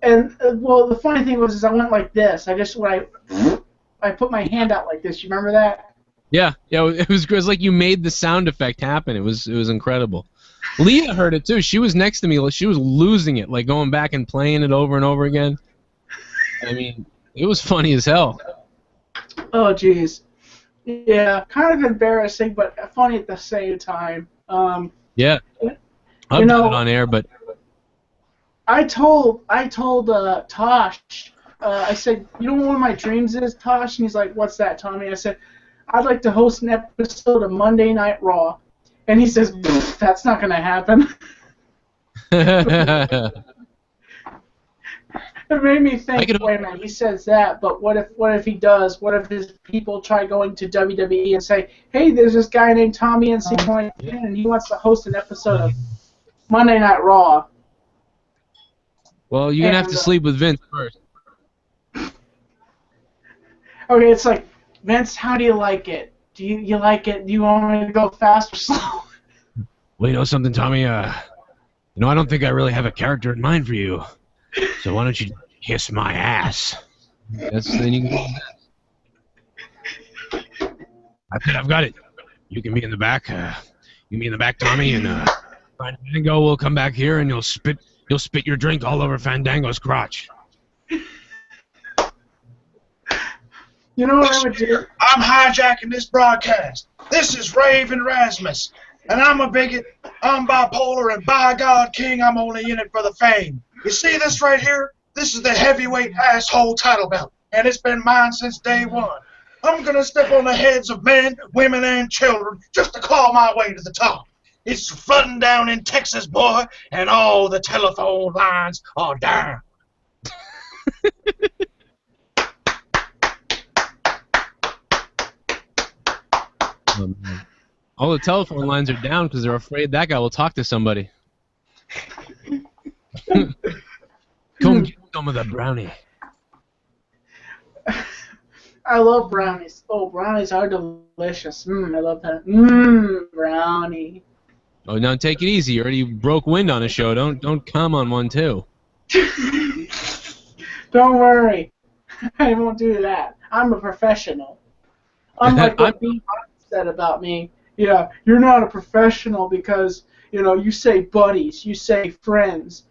And well, the funny thing was, I went like this. I put my hand out like this. You remember that? Yeah, it was like you made the sound effect happen. It was incredible. Leah heard it too. She was next to me. She was losing it, like going back and playing it over and over again. I mean, it was funny as hell. Oh, jeez. Yeah, kind of embarrassing, but funny at the same time. Yeah, I've done it on air, but I told Tosh. I said, you know what one of my dreams is, Tosh? And he's like, what's that, Tommy? I said, I'd like to host an episode of Monday Night Raw. And he says, that's not going to happen. It made me think, wait a minute, he says that, but what if he does? What if his people try going to WWE and say, hey, there's this guy named Tommy and and he wants to host an episode of Monday Night Raw? Well, you're going to have to sleep with Vince first. Okay, it's like, Vince, how do you like it? Do you like it? Do you want me to go fast or slow? Well, you know something, Tommy? I don't think I really have a character in mind for you. So why don't you kiss my ass? Then you can go. I've got it. You can be in the back. You can be in the back, Tommy, and Fandango will come back here, and you'll spit your drink all over Fandango's crotch. You know what I would do? I'm hijacking this broadcast. This is Raven Rasmus, and I'm a bigot. I'm bipolar, and by God, King, I'm only in it for the fame. You see this right here? This is the heavyweight asshole title belt, and it's been mine since day one. I'm gonna step on the heads of men, women, and children just to claw my way to the top. It's flooding down in Texas, boy, and all the telephone lines are down. All the telephone lines are down because they're afraid that guy will talk to somebody. Come get some of the brownie. I love brownies. Oh, brownies are delicious. I love that. Brownie. Oh, now take it easy. You already broke wind on a show. Don't come on one too. Don't worry. I won't do that. I'm a professional. Unlike what B said about me. Yeah, you're not a professional because, you say buddies, you say friends.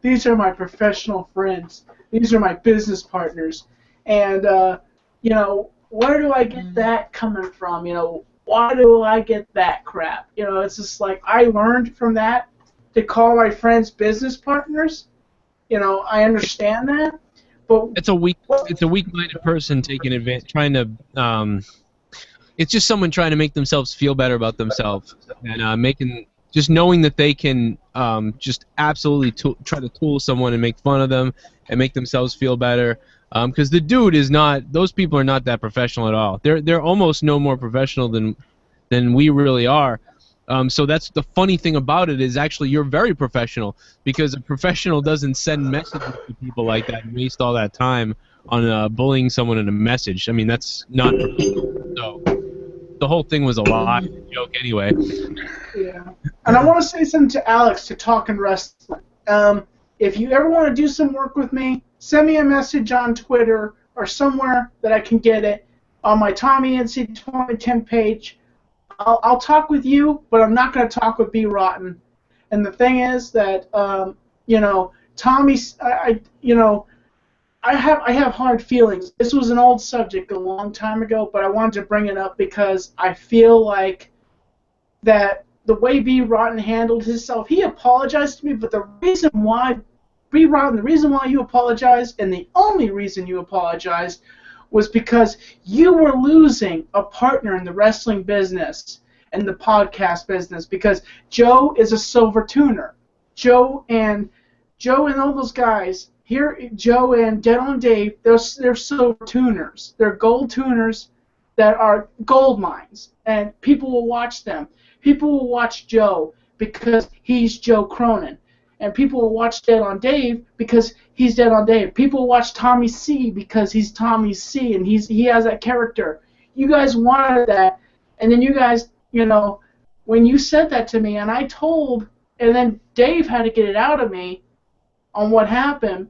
These are my professional friends. These are my business partners. And, where do I get that coming from? Why do I get that crap? It's just like I learned from that to call my friends business partners. I understand that. But it's a weak-minded person taking advantage, trying to, it's just someone trying to make themselves feel better about themselves and just knowing that they can just absolutely try to tool someone and make fun of them and make themselves feel better. Because the dude is not; those people are not that professional at all. They're almost no more professional than we really are. So that's the funny thing about it is actually you're very professional because a professional doesn't send messages to people like that and waste all that time on bullying someone in a message. I mean that's not professional. So the whole thing was a lie, a joke anyway. Yeah, and I want to say something to Alex to Talkin' Wrestling. If you ever want to do some work with me, send me a message on Twitter or somewhere that I can get it on my Tommy NC 2010 page. I'll talk with you, but I'm not going to talk with B Rotten. And the thing is that Tommy's I have hard feelings. This was an old subject a long time ago, but I wanted to bring it up because I feel like that the way B Rotten handled himself, he apologized to me, but the reason why B. Rotten, the reason why you apologized, and the only reason you apologized, was because you were losing a partner in the wrestling business and the podcast business, because Joe is a silver tuner. Joe and all those guys here, Joe and Dead on Dave, they're silver tuners. They're gold tuners that are gold mines, and people will watch them. People will watch Joe because he's Joe Cronin, and people will watch Dead on Dave because he's Dead on Dave. People will watch Tommy C because he's Tommy C, and he has that character. You guys wanted that, and then you guys, you know, when you said that to me, and I told, and then Dave had to get it out of me on what happened.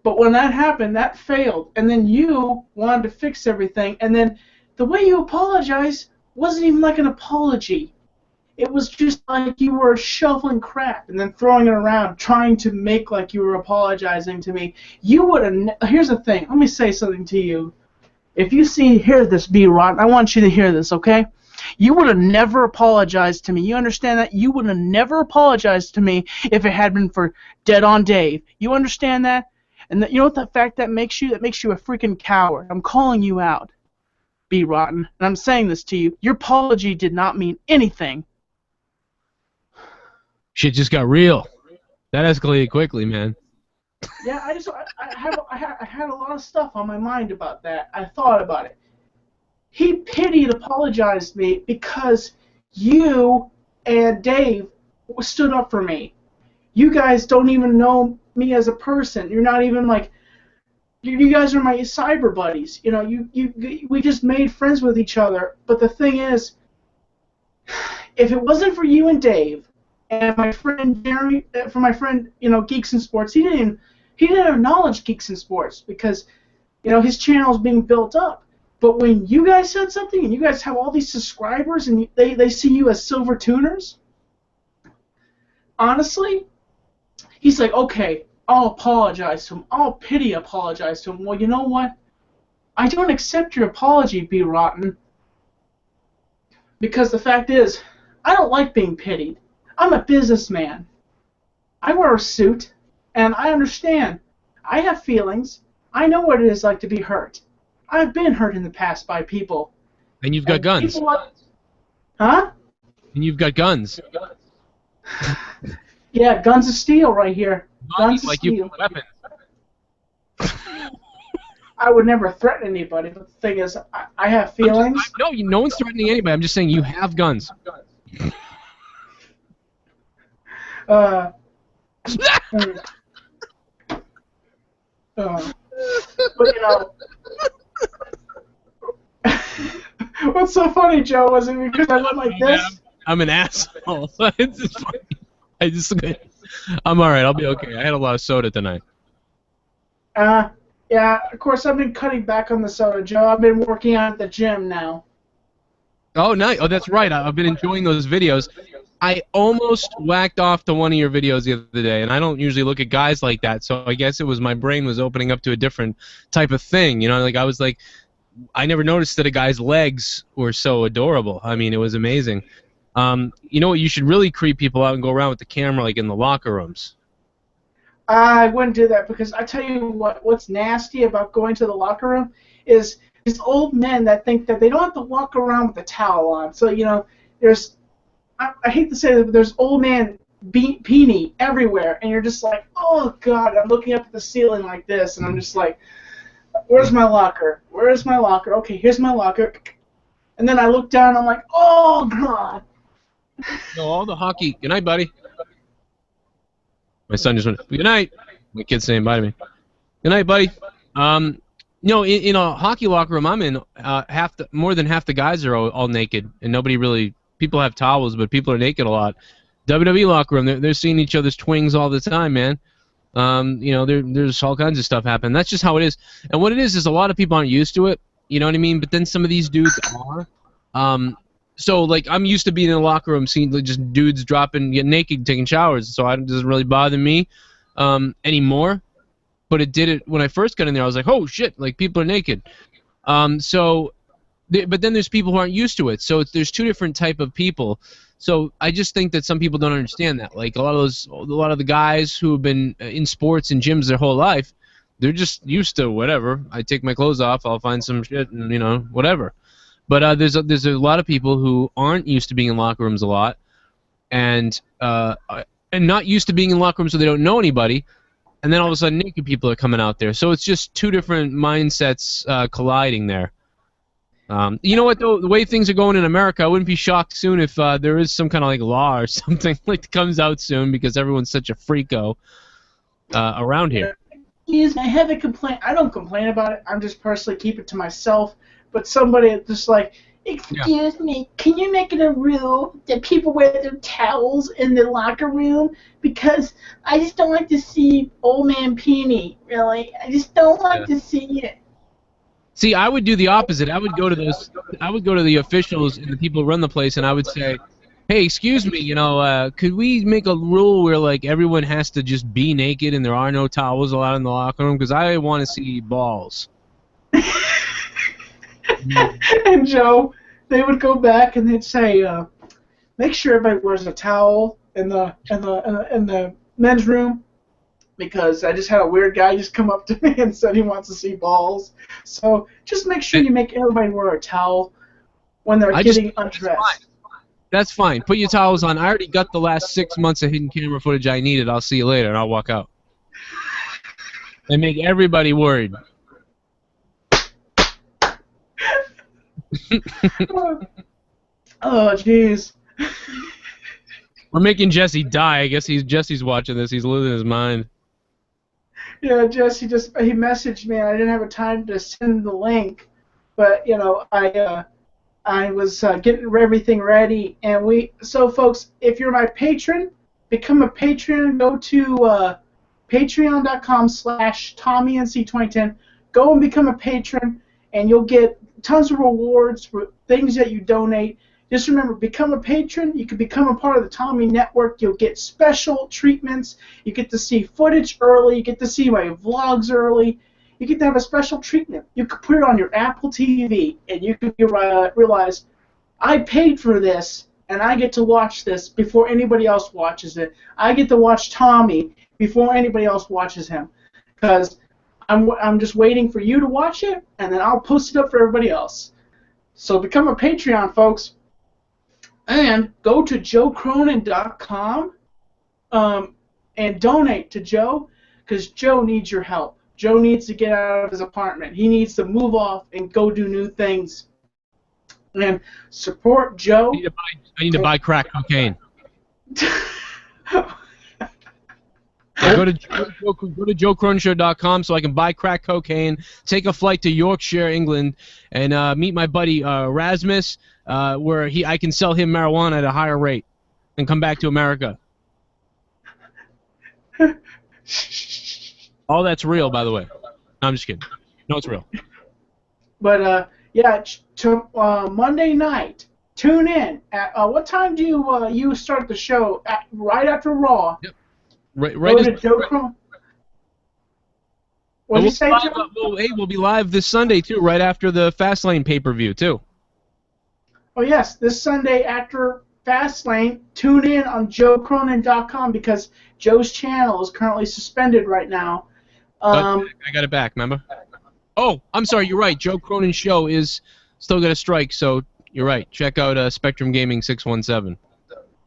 But when that happened, that failed, and then you wanted to fix everything, and then the way you apologized wasn't even like an apology. It was just like you were shoveling crap and then throwing it around, trying to make like you were apologizing to me. You would have. Here's the thing. Let me say something to you. If you hear this, B. Rotten, I want you to hear this, okay? You would have never apologized to me. You understand that? You would have never apologized to me if it had been for Dead on Dave. You understand that? And you know what the fact that makes you? That makes you a freaking coward. I'm calling you out, B. Rotten, and I'm saying this to you. Your apology did not mean anything. Shit just got real. That escalated quickly, man. Yeah, I had a lot of stuff on my mind about that. I thought about it. He apologized to me because you and Dave stood up for me. You guys don't even know me as a person. You're not even like, you guys are my cyber buddies. You know, we just made friends with each other. But the thing is, if it wasn't for you and Dave and my friend Jeremy, for my friend, you know, Geeks in Sports, he didn't acknowledge Geeks in Sports because, you know, his channel's being built up. But when you guys said something and you guys have all these subscribers and they see you as silver tuners, honestly, he's like, okay, I'll apologize to him. I'll apologize to him. Well, you know what? I don't accept your apology, B. Rotten. Because the fact is, I don't like being pitied. I'm a businessman. I wear a suit, and I understand. I have feelings. I know what it is like to be hurt. I've been hurt in the past by people. And you've got guns. Huh? And you've got guns. Yeah, guns of steel right here. Guns of like steel. you weapons. I would never threaten anybody, but the thing is, I have feelings. No one's threatening anybody. I'm just saying you have guns. But you know, what's so funny, Joe? Was it because I went like this? I'm an asshole. It's just funny. I'm all right. I'll be okay. I had a lot of soda tonight. Yeah. Of course, I've been cutting back on the soda, Joe. I've been working out at the gym now. Oh, nice. Oh, that's right. I've been enjoying those videos. I almost whacked off to one of your videos the other day, and I don't usually look at guys like that, so I guess it was my brain was opening up to a different type of thing. You know, like I was like, I never noticed that a guy's legs were so adorable. I mean, it was amazing. You know what? You should really creep people out and go around with the camera like in the locker rooms. I wouldn't do that because I tell you what's nasty about going to the locker room is these old men that think that they don't have to walk around with a towel on. So, you know, there's, I hate to say this, but there's old man peenie everywhere, and you're just like, oh, God, I'm looking up at the ceiling like this, and I'm just like, where's my locker? Where's my locker? Okay, here's my locker. And then I look down, and I'm like, oh, God. No, all the hockey. Good night, buddy. My son just went, good night. My kid's saying bye to me. Good night, buddy. No, in a hockey locker room I'm in, more than half the guys are all naked, and nobody really. People have towels, but people are naked a lot. WWE locker room, they're seeing each other's twings all the time, man. You know, there's all kinds of stuff happening. That's just how it is. And what it is a lot of people aren't used to it. You know what I mean? But then some of these dudes are. So like I'm used to being in a locker room, seeing just dudes getting naked, taking showers. So it doesn't really bother me anymore. But it did it when I first got in there. I was like, oh shit! Like people are naked. So but then there's people who aren't used to it. So there's two different type of people. So I just think that some people don't understand that. Like a lot of the guys who have been in sports and gyms their whole life, they're just used to whatever. I take my clothes off, I'll find some shit, and whatever. But there's a lot of people who aren't used to being in locker rooms a lot, and not used to being in locker rooms so they don't know anybody. And then all of a sudden, naked people are coming out there. So it's just two different mindsets colliding there. You know what, though? The way things are going in America, I wouldn't be shocked soon if there is some kind of like law or something like that comes out soon because everyone's such a freako around here. Excuse me, I have a complaint. I don't complain about it. I'm just personally keep it to myself. But somebody just like, excuse me, can you make it a rule that people wear their towels in the locker room? Because I just don't like to see old man Peony, really. I just don't like to see it. See, I would do the opposite. I would go to the officials and the people who run the place, and I would say, "Hey, excuse me, could we make a rule where like everyone has to just be naked and there are no towels allowed in the locker room? Because I want to see balls." And Joe, they would go back and they'd say, "Make sure everybody wears a towel in the men's room." Because I just had a weird guy just come up to me and said he wants to see balls. So just make sure you make everybody wear a towel when they're getting undressed. That's fine. Put your towels on. I already got the last 6 months of hidden camera footage I needed. I'll see you later, and I'll walk out. And make everybody worried. Oh, jeez. We're making Jesse die. I guess Jesse's watching this. He's losing his mind. Yeah, Jesse he messaged me. I didn't have a time to send the link, but I was getting everything ready, and so folks, if you're my patron, become a patron. Go to patreon.com/TommyNC2010. Go and become a patron, and you'll get tons of rewards for things that you donate. Just remember, become a patron. You can become a part of the Tommy Network. You'll get special treatments. You get to see footage early. You get to see my vlogs early. You get to have a special treatment. You can put it on your Apple TV, and you can realize, I paid for this, and I get to watch this before anybody else watches it. I get to watch Tommy before anybody else watches him, because I'm just waiting for you to watch it, and then I'll post it up for everybody else. So become a Patreon, folks. And go to joecronin.com and donate to Joe, because Joe needs your help. Joe needs to get out of his apartment. He needs to move off and go do new things. And support Joe. I need to buy crack cocaine. Go to joecroninshow.com so I can buy crack cocaine, take a flight to Yorkshire, England, and meet my buddy Rasmus, where I can sell him marijuana at a higher rate, and come back to America. All that's real, by the way. No, I'm just kidding. No, it's real. But Monday night, tune in. At what time do you start the show? Right after Raw. Yep. Right. To Joe Cronin. What did you say, Joe? We'll be live this Sunday too, right after the Fastlane pay-per-view too. Oh yes, this Sunday after Fastlane, tune in on joecronin.com because Joe's channel is currently suspended right now. I got it back, remember? Oh, I'm sorry, you're right. Joe Cronin Show is still got a strike, so you're right. Check out Spectrum Gaming 617.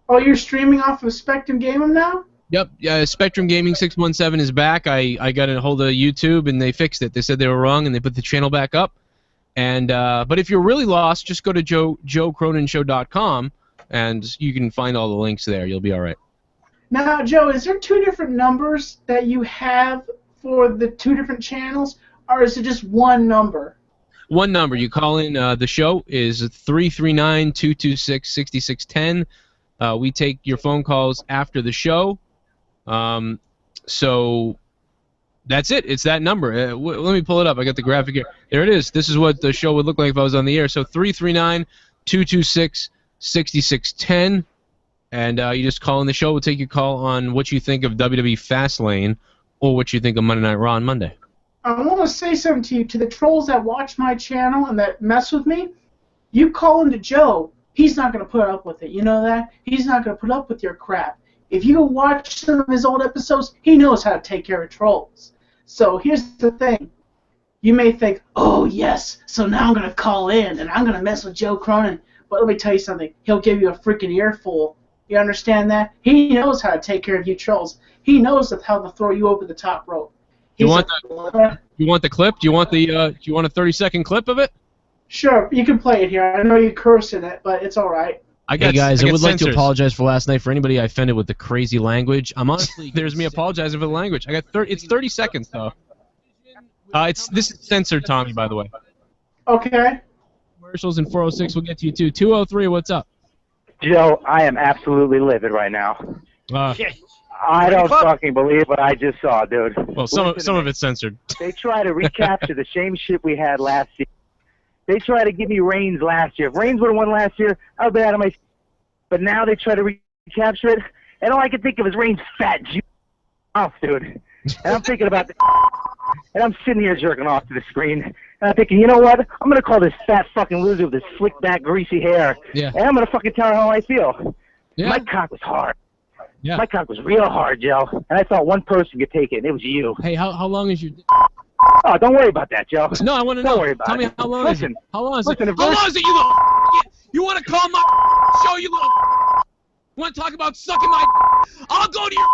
Oh, you're streaming off of Spectrum Gaming now? Yep, Spectrum Gaming 617 is back. I got a hold of YouTube and they fixed it. They said they were wrong and they put the channel back up. And but if you're really lost, just go to joecroninshow.com and you can find all the links there. You'll be all right. Now, Joe, is there two different numbers that you have for the two different channels, or is it just one number? One number. You call in. The show is 339-226-6610. We take your phone calls after the show. So that's it. It's that number. Let me pull it up. I got the graphic here. There it is. This is what the show would look like if I was on the air. So 339-226-6610. And you just call in the show. We'll take your call on what you think of WWE Fastlane or what you think of Monday Night Raw on Monday. I want to say something to you, to the trolls that watch my channel and that mess with me. You call into Joe, he's not going to put up with it. You know that? He's not going to put up with your crap. If you watch some of his old episodes, he knows how to take care of trolls. So here's the thing. You may think, oh, yes, so now I'm going to call in and I'm going to mess with Joe Cronin. But let me tell you something. He'll give you a freaking earful. You understand that? He knows how to take care of you trolls. He knows how to throw you over the top rope. You want the clip? Do you want the do you want a 30-second clip of it? Sure, you can play it here. I know you curse in it, but it's all right. Hey guys, I would like to apologize for last night for anybody I offended with the crazy language. I'm honestly there's me apologizing for the language. I got it's 30 seconds though. This is censored, Tommy, by the way. Okay. Commercials in 406 will get to you too. 203, what's up? Joe, I am absolutely livid right now. I don't fucking believe what I just saw, dude. Well, some of it's censored. They try to recapture the same shit we had last year. They try to give me Reigns last year. If Reigns would have won last year, I would have been out of my. But now they try to recapture it, and all I can think of is Reigns' fat mouth, dude. And I'm thinking about and I'm sitting here jerking off to the screen, and I'm thinking, you know what? I'm gonna call this fat fucking loser with this slick back, greasy hair, and I'm gonna fucking tell her how I feel. Yeah. My cock was hard. Yeah. My cock was real hard, Joe, and I thought one person could take it, and it was you. Hey, how long is your? Oh, don't worry about that, Joe. No, I want to know. Don't worry about it. Tell me how long is it? How long is it? Listen, how long is it, you little? You want to call my show, you little? Want to talk about sucking my? I'll go to your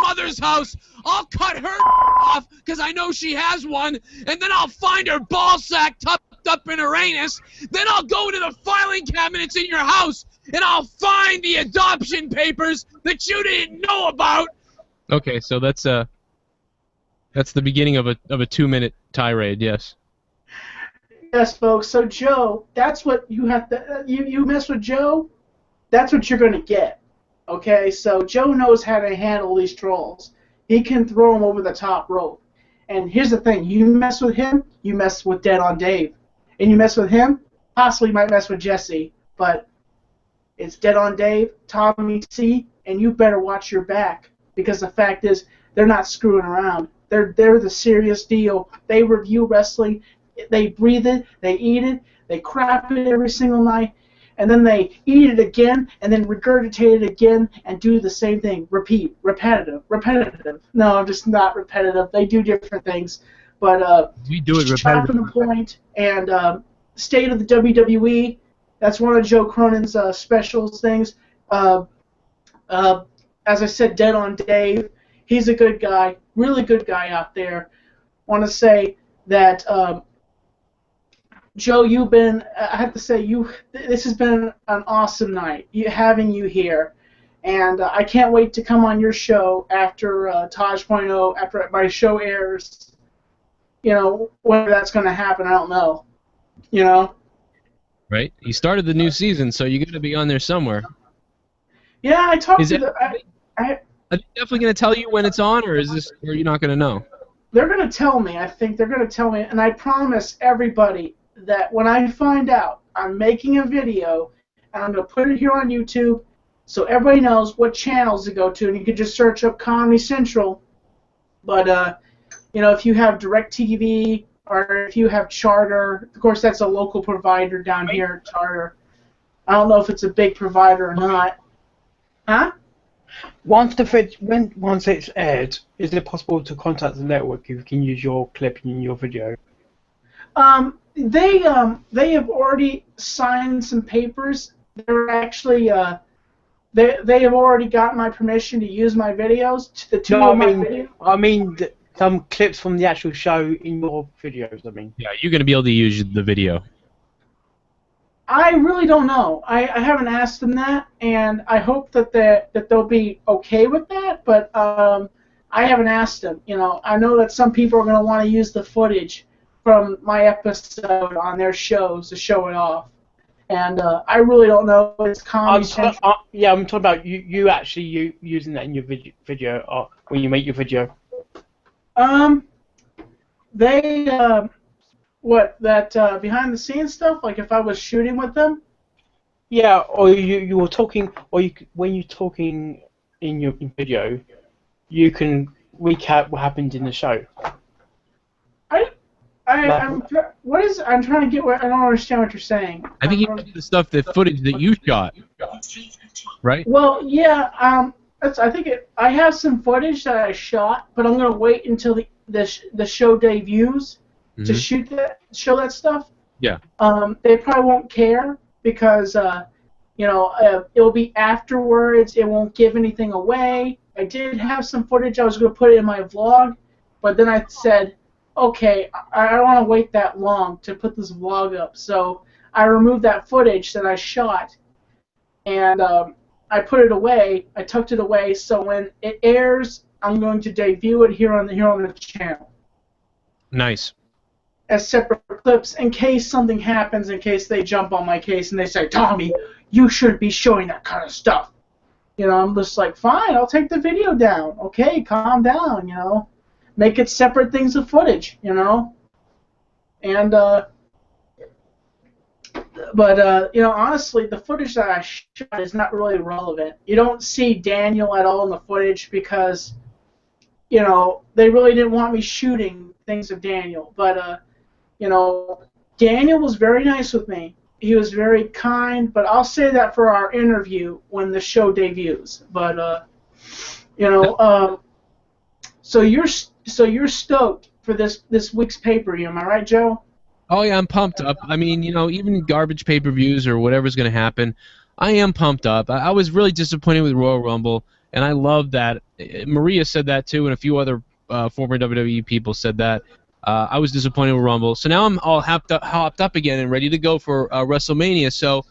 mother's house. I'll cut her off because I know she has one, and then I'll find her ball sack tucked up in her anus. Then I'll go into the filing cabinets in your house, and I'll find the adoption papers that you didn't know about. Okay, so that's the beginning of a 2-minute tirade. Yes. Yes, folks. So Joe, that's what you have to. You mess with Joe, that's what you're going to get. Okay, so Joe knows how to handle these trolls. He can throw them over the top rope. And here's the thing: you mess with him, you mess with Dead on Dave, and you mess with him, possibly might mess with Jesse, but it's Dead on Dave, Tommy C, and you better watch your back because the fact is they're not screwing around. They're the serious deal. They review wrestling. They breathe it. They eat it. They crap it every single night. And then they eat it again, and then regurgitate it again, and do the same thing. Repeat. Repetitive. No, I'm just not repetitive. They do different things. But we do it repetitive. Chopping the point, and State of the WWE, that's one of Joe Cronin's specials things. As I said, Dead on Dave. He's a good guy, really good guy out there. Want to say that, Joe, you've been, I have to say, this has been an awesome night, having you here. And I can't wait to come on your show after Taj.0, after my show airs. You know, whether that's going to happen, I don't know. You know? Right. You started the new season, so you're going to be on there somewhere. Yeah, I talked to Are they definitely going to tell you when it's on, or are you not going to know? They're going to tell me. I think they're going to tell me, and I promise everybody that when I find out, I'm making a video, and I'm going to put it here on YouTube so everybody knows what channels to go to, and you can just search up Comedy Central. But, you know, if you have DirecTV or if you have Charter, of course that's a local provider down here, Charter. I don't know if it's a big provider or not. Huh? Once it's aired, is it possible to contact the network if you can use your clip in your video? They have already signed some papers. They're actually they have already got my permission to use my videos. I mean some clips from the actual show in your videos. I mean. Yeah, you're gonna be able to use the video. I really don't know. I haven't asked them that, and I hope that they'll be okay with that. But I haven't asked them. You know, I know that some people are going to want to use the footage from my episode on their shows to show it off, and I really don't know. It's Comedy Central. Yeah, I'm talking about you actually using that in your video or when you make your video. What, that behind the scenes stuff? Like if I was shooting with them? Yeah, or you were talking, or when you're talking in your video, you can recap what happened in the show. What is? I'm trying to get. What I don't understand what you're saying. I think you meant the footage that you shot, right? Well, yeah. I have some footage that I shot, but I'm gonna wait until the show debuts to show that stuff. Yeah. They probably won't care because it'll be afterwards. It won't give anything away. I did have some footage. I was gonna put it in my vlog, but then I said, okay, I don't want to wait that long to put this vlog up, so I removed that footage that I shot, and I put it away. I tucked it away, so when it airs, I'm going to debut it here on the channel. Nice. As separate clips, in case something happens, in case they jump on my case and they say, Tommy, you shouldn't be showing that kind of stuff. I'm just like, fine, I'll take the video down. Okay, calm down, Make it separate things of footage, And, honestly, the footage that I shot is not really relevant. You don't see Daniel at all in the footage because, they really didn't want me shooting things of Daniel. But, Daniel was very nice with me. He was very kind, but I'll say that for our interview when the show debuts. But, so you're stoked for this week's pay-per-view, am I right, Joe? Oh yeah, I'm pumped up. I mean, even garbage pay-per-views or whatever's going to happen, I am pumped up. I was really disappointed with Royal Rumble, and I love that. Maria said that too, and a few other former WWE people said that. I was disappointed with Rumble, so now I'm all hopped up again and ready to go for WrestleMania. So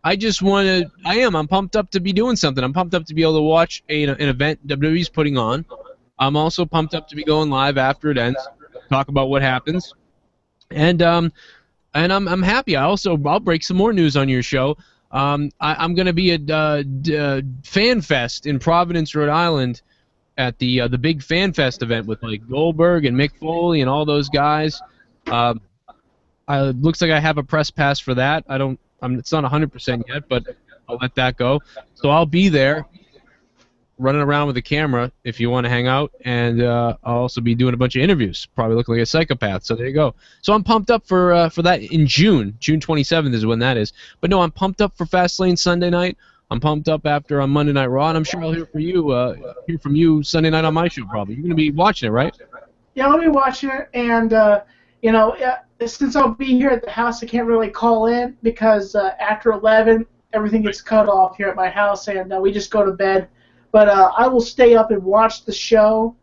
I'm pumped up to be doing something. I'm pumped up to be able to watch an event WWE's putting on. I'm also pumped up to be going live after it ends, talk about what happens, and I'm happy. I'll break some more news on your show. I'm going to be at Fan Fest in Providence, Rhode Island, at the big Fan Fest event with like Goldberg and Mick Foley and all those guys. Looks like I have a press pass for that. It's not 100% yet, but I'll let that go. So I'll be there, running around with a camera if you want to hang out, and I'll also be doing a bunch of interviews. Probably look like a psychopath. So there you go. So I'm pumped up for that in June. June 27th is when that is. But no, I'm pumped up for Fastlane Sunday night. I'm pumped up after on Monday Night Raw, and I'm sure I'll hear from you Sunday night on my show. Probably you're going to be watching it, right? Yeah, I'll be watching it, and since I'll be here at the house, I can't really call in because after 11, everything gets cut off here at my house, and we just go to bed. But I will stay up and watch the show,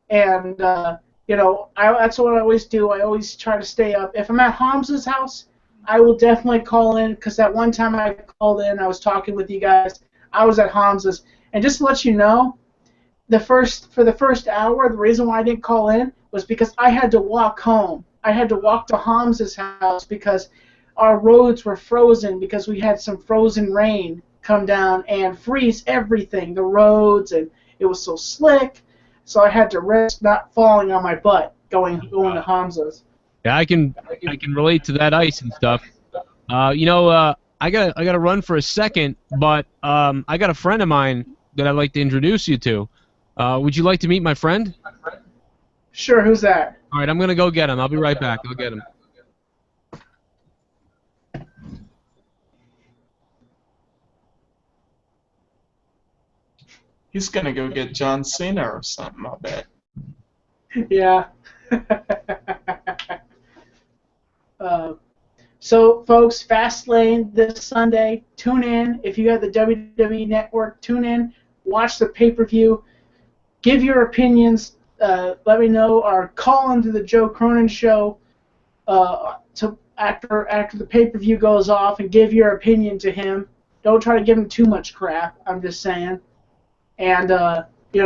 and that's what I always do. I always try to stay up. If I'm at Hamza's house, I will definitely call in, because that one time I called in, I was talking with you guys. I was at Hamza's, and just to let you know, for the first hour, the reason why I didn't call in was because I had to walk home. I had to walk to Hamza's house because our roads were frozen because we had some frozen rain come down and freeze everything, the roads, and it was so slick. So I had to risk not falling on my butt going to Hamza's. Yeah, I can relate to that ice and stuff. I gotta run for a second, but I got a friend of mine that I'd like to introduce you to. Would you like to meet my friend? Sure, who's that? All right, I'm gonna go get him. I'll be right back. I'll get him. He's gonna go get John Cena or something, I bet. Yeah. So, folks, Fastlane this Sunday. Tune in. If you have the WWE Network, tune in. Watch the pay-per-view. Give your opinions. Let me know, or call into the Joe Cronin Show after the pay-per-view goes off and give your opinion to him. Don't try to give him too much crap. I'm just saying. And it's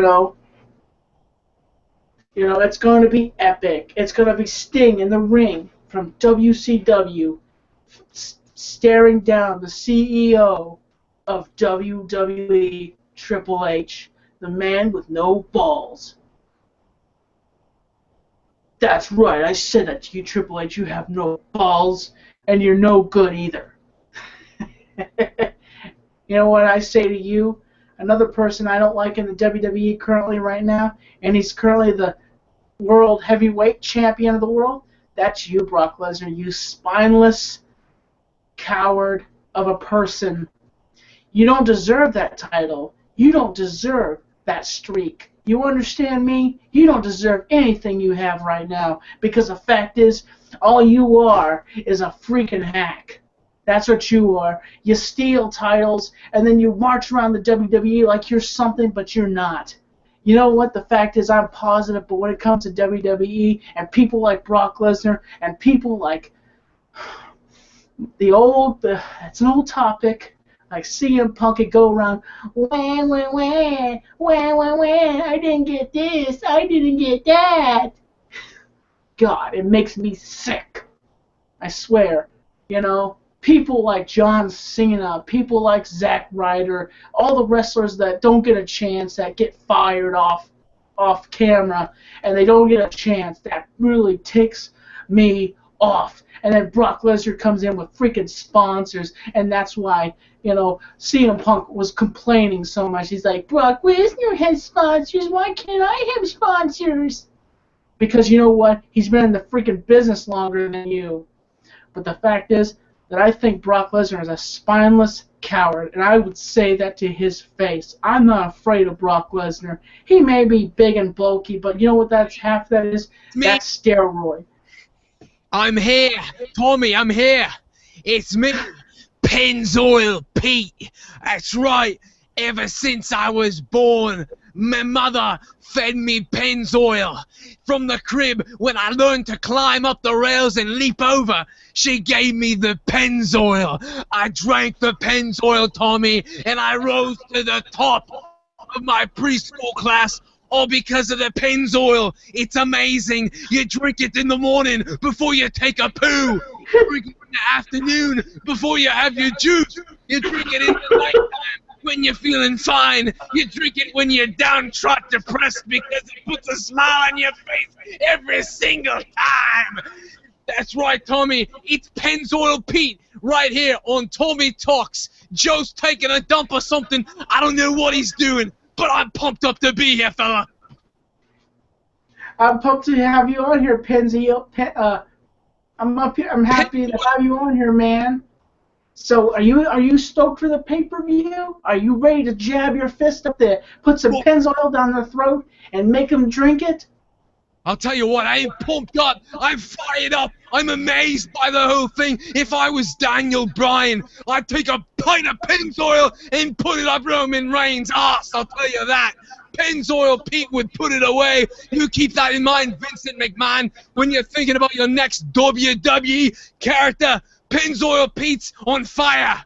going to be epic. It's going to be Sting in the ring from WCW, staring down the CEO of WWE, Triple H, the man with no balls. That's right, I said that to you, Triple H. You have no balls, and you're no good either. You know what I say to you? Another person I don't like in the WWE currently right now, and he's currently the world heavyweight champion of the world, That's you, Brock Lesnar, you spineless coward of a person. You don't deserve that title. You don't deserve that streak. You understand me? You don't deserve anything you have right now, because the fact is, all you are is a freaking hack. That's what you are. You steal titles, and then you march around the WWE like you're something, but you're not. You know what? The fact is, I'm positive, but when it comes to WWE and people like Brock Lesnar and people like it's an old topic, like CM Punk could go around, when, I didn't get this, I didn't get that. God, it makes me sick. I swear. You know, people like John Cena, people like Zack Ryder, all the wrestlers that don't get a chance, that get fired off camera, and they don't get a chance, that really ticks me off. And then Brock Lesnar comes in with freaking sponsors, and that's why, you know, CM Punk was complaining so much. He's like, Brock Lesnar has sponsors, why can't I have sponsors? Because you know what? He's been in the freaking business longer than you. But the fact is that I think Brock Lesnar is a spineless coward, and I would say that to his face. I'm not afraid of Brock Lesnar. He may be big and bulky, but you know what that's half that is? That's steroid. I'm here, Tommy, I'm here. It's me, Pennzoil Pete. That's right. Ever since I was born, my mother fed me Pennzoil. From the crib, when I learned to climb up the rails and leap over, she gave me the Pennzoil. I drank the Pennzoil, Tommy, and I rose to the top of my preschool class. All because of the Pennzoil. It's amazing. You drink it in the morning before you take a poo. You drink it in the afternoon before you have your juice. You drink it in the nighttime when you're feeling fine. You drink it when you're downtrodden, depressed, because it puts a smile on your face every single time. That's right, Tommy. It's Pennzoil Pete right here on Tommy Talks. Joe's taking a dump or something. I don't know what he's doing. But I'm pumped up to be here, fella. I'm pumped to have you on here, Pennzoil. I'm up here. I'm happy to have you on here, man. So, are you stoked for the pay-per-view? Are you ready to jab your fist up there, put some Pennzoil down their throat, and make them drink it? I'll tell you what, I ain't pumped up. I'm fired up. I'm amazed by the whole thing. If I was Daniel Bryan, I'd take a pint of Pennzoil and put it up Roman Reigns' ass. I'll tell you that. Pennzoil Pete would put it away. You keep that in mind, Vincent McMahon, when you're thinking about your next WWE character. Pennzoil Pete's on fire.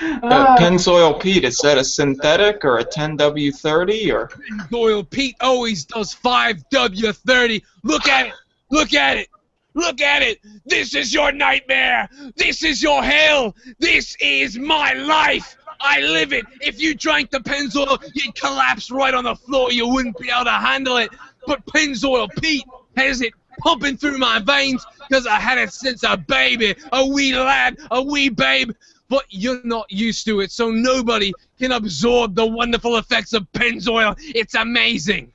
Pennzoil Pete, is that a synthetic or a 10W30 or? Pennzoil Pete always does 5W30. Look at it. Look at it. Look at it. This is your nightmare. This is your hell. This is my life. I live it. If you drank the Pennzoil, you'd collapse right on the floor. You wouldn't be able to handle it. But Pennzoil Pete has it pumping through my veins because I had it since a baby, a wee lad, a wee babe. But you're not used to it, so nobody can absorb the wonderful effects of Pennzoil. It's amazing.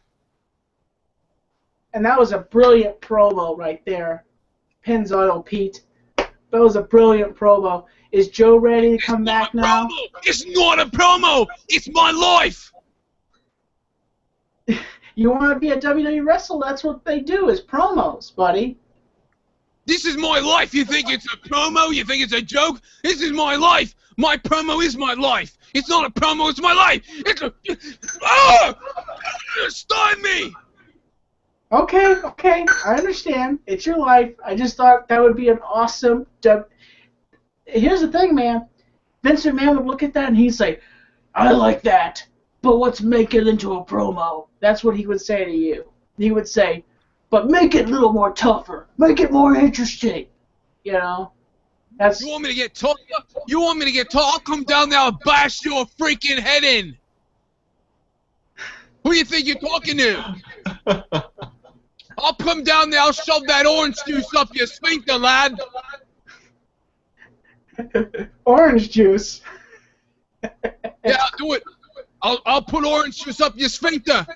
And that was a brilliant promo right there, Pennzoil Pete. That was a brilliant promo. Is Joe ready to come back now? It's not a promo. It's my life. You want to be a WWE wrestler? That's what they do, is promos, buddy. This is my life. You think it's a promo? You think it's a joke? This is my life. My promo is my life. It's not a promo. It's my life. It's a... Oh! Stun me! Okay, I understand. It's your life. I just thought that would be an awesome... Here's the thing, man. Vince McMahon would look at that and he'd say, I like that, but let's make it into a promo. That's what he would say to you. He would say, but make it a little more tougher. Make it more interesting. You know? That's... You want me to get tougher? You want me to get tough? I'll come down there and bash your freaking head in. Who do you think you're talking to? I'll come down there, I'll shove that orange juice up your sphincter, lad. Orange juice? Yeah, I'll do it. I'll put orange juice up your sphincter.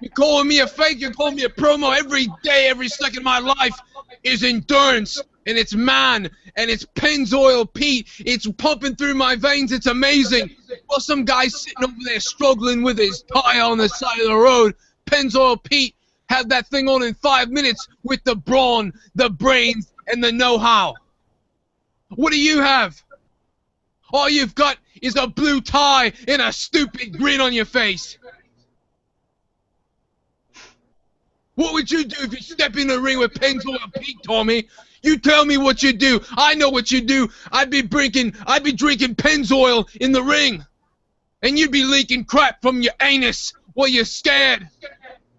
You're calling me a fake, you're calling me a promo. Every day, every second of my life is endurance, and it's man, and it's Pennzoil Pete. It's pumping through my veins, it's amazing. While some guy's sitting over there struggling with his tire on the side of the road, Pennzoil Pete had that thing on in 5 minutes with the brawn, the brains, and the know-how. What do you have? All you've got is a blue tie and a stupid grin on your face. What would you do if you step in the ring with Pennzoil Pete, Tommy? You tell me what you do. I know what you do. I'd be drinking Pennzoil in the ring. And you'd be leaking crap from your anus while you're scared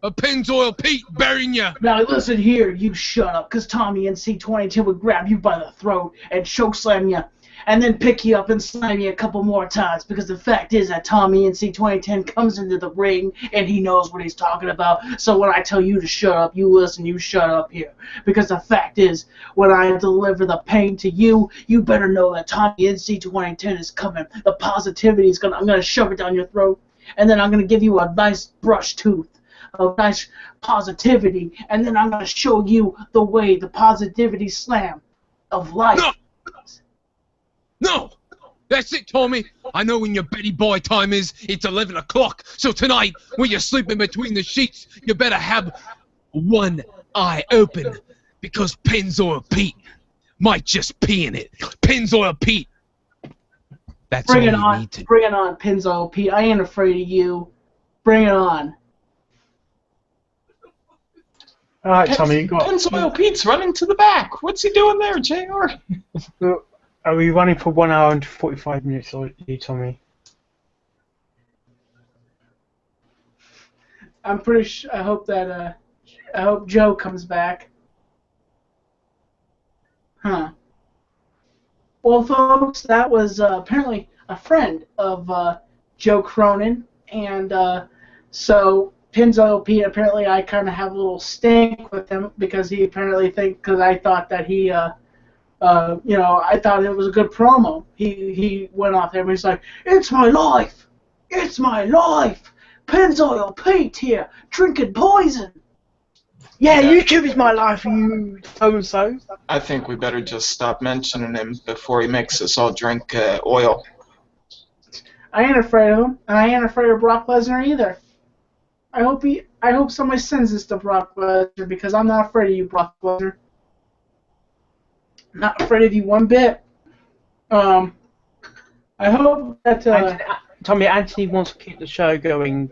of Pennzoil Pete burying you. Now listen here, you shut up, because Tommy NC22 would grab you by the throat and chokeslam you, and then pick you up and slam you a couple more times, because the fact is that Tommy NC2010 comes into the ring and he knows what he's talking about. So when I tell you to shut up, you listen, you shut up here. Because the fact is, when I deliver the pain to you, you better know that Tommy NC2010 is coming. The positivity is I'm gonna shove it down your throat, and then I'm gonna give you a nice brush tooth of nice positivity, and then I'm gonna show you the way, the positivity slam of life. No! That's it, Tommy. I know when your Betty Boy time is. It's 11 o'clock. So tonight, when you're sleeping between the sheets, you better have one eye open, because Pennzoil Pete might just pee in it. Pennzoil Pete. That's Bring all it you on. need to. Bring it on, Pennzoil Pete. I ain't afraid of you. Bring it on. All right, Tommy, you got. Pennzoil Pete's running to the back. What's he doing there, JR? Are we running for 1 hour and 45 minutes, or you, Tommy? I'm pretty sure. I hope that. I hope Joe comes back. Huh. Well, folks, that was apparently a friend of Joe Cronin, and so Pennzoil Pete. Apparently, I kind of have a little stink with him because he apparently because I thought that he. I thought it was a good promo. He went off there and he's like, "It's my life! It's my life! Pennzoil Pete here, drinking poison!" Yeah, YouTube is my life, you so-and-so. I think we better just stop mentioning him before he makes us all drink oil. I ain't afraid of him, and I ain't afraid of Brock Lesnar either. I hope somebody sends this to Brock Lesnar, because I'm not afraid of you, Brock Lesnar. Not afraid of you one bit. I hope that. Tommy, Anthony wants to keep the show going.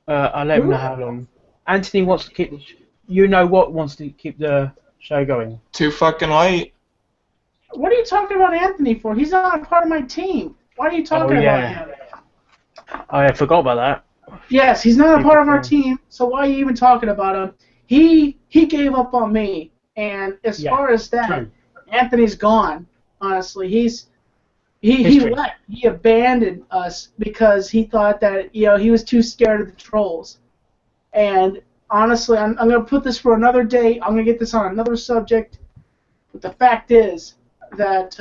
I'll let him know how long. Anthony wants to keep the. Wants to keep the show going. Too fucking late. What are you talking about Anthony for? He's not a part of my team. Why are you talking about him? I forgot about that. Yes, he's not a part of our team. So why are you even talking about him? He gave up on me. And as far as that, true. Anthony's gone. Honestly, he left. He abandoned us because he thought that he was too scared of the trolls. And honestly, I'm going to put this for another day. I'm going to get this on another subject. But the fact is that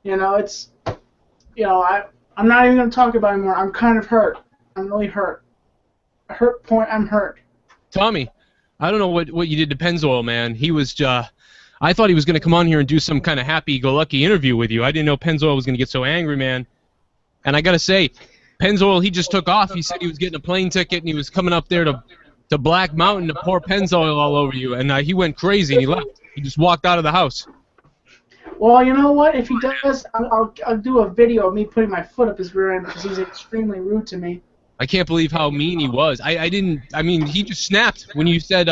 it's I'm not even going to talk about it anymore. I'm kind of hurt. I'm really hurt. I'm hurt. Tommy, I don't know what you did to Pennzoil, man. He was I thought he was going to come on here and do some kind of happy-go-lucky interview with you. I didn't know Pennzoil was going to get so angry, man. And I got to say, Pennzoil, he just took off. He said he was getting a plane ticket and he was coming up there to Black Mountain to pour Pennzoil all over you. And he went crazy and he left. He just walked out of the house. Well, you know what? If he does, I'll do a video of me putting my foot up his rear end because he's extremely rude to me. I can't believe how mean he was. He just snapped when you said,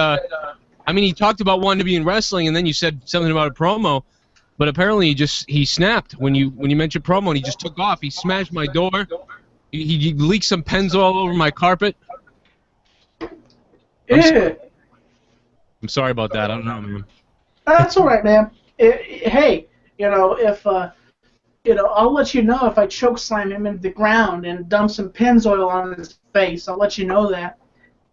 he talked about wanting to be in wrestling, and then you said something about a promo, but apparently he snapped when you mentioned promo, and he just took off. He smashed my door. He leaked some Pennzoil all over my carpet. I'm sorry about that. I don't know, man. That's all right, man. Hey, I'll let you know if I chokeslam him into the ground and dump some Pennzoil on his face. I'll let you know that.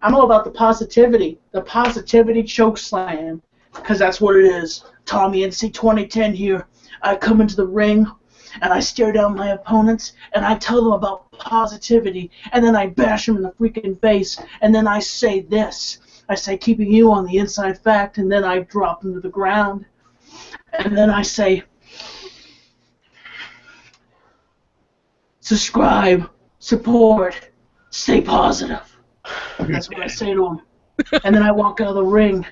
I'm all about the positivity chokeslam, because that's what it is. Tommy NC 2010 here. I come into the ring, and I stare down my opponents, and I tell them about positivity, and then I bash them in the freaking face, and then I say this. I say, keeping you on the inside fact, and then I drop them to the ground. And then I say, subscribe, support, stay positive. That's what I say to them. And then I walk out of the ring,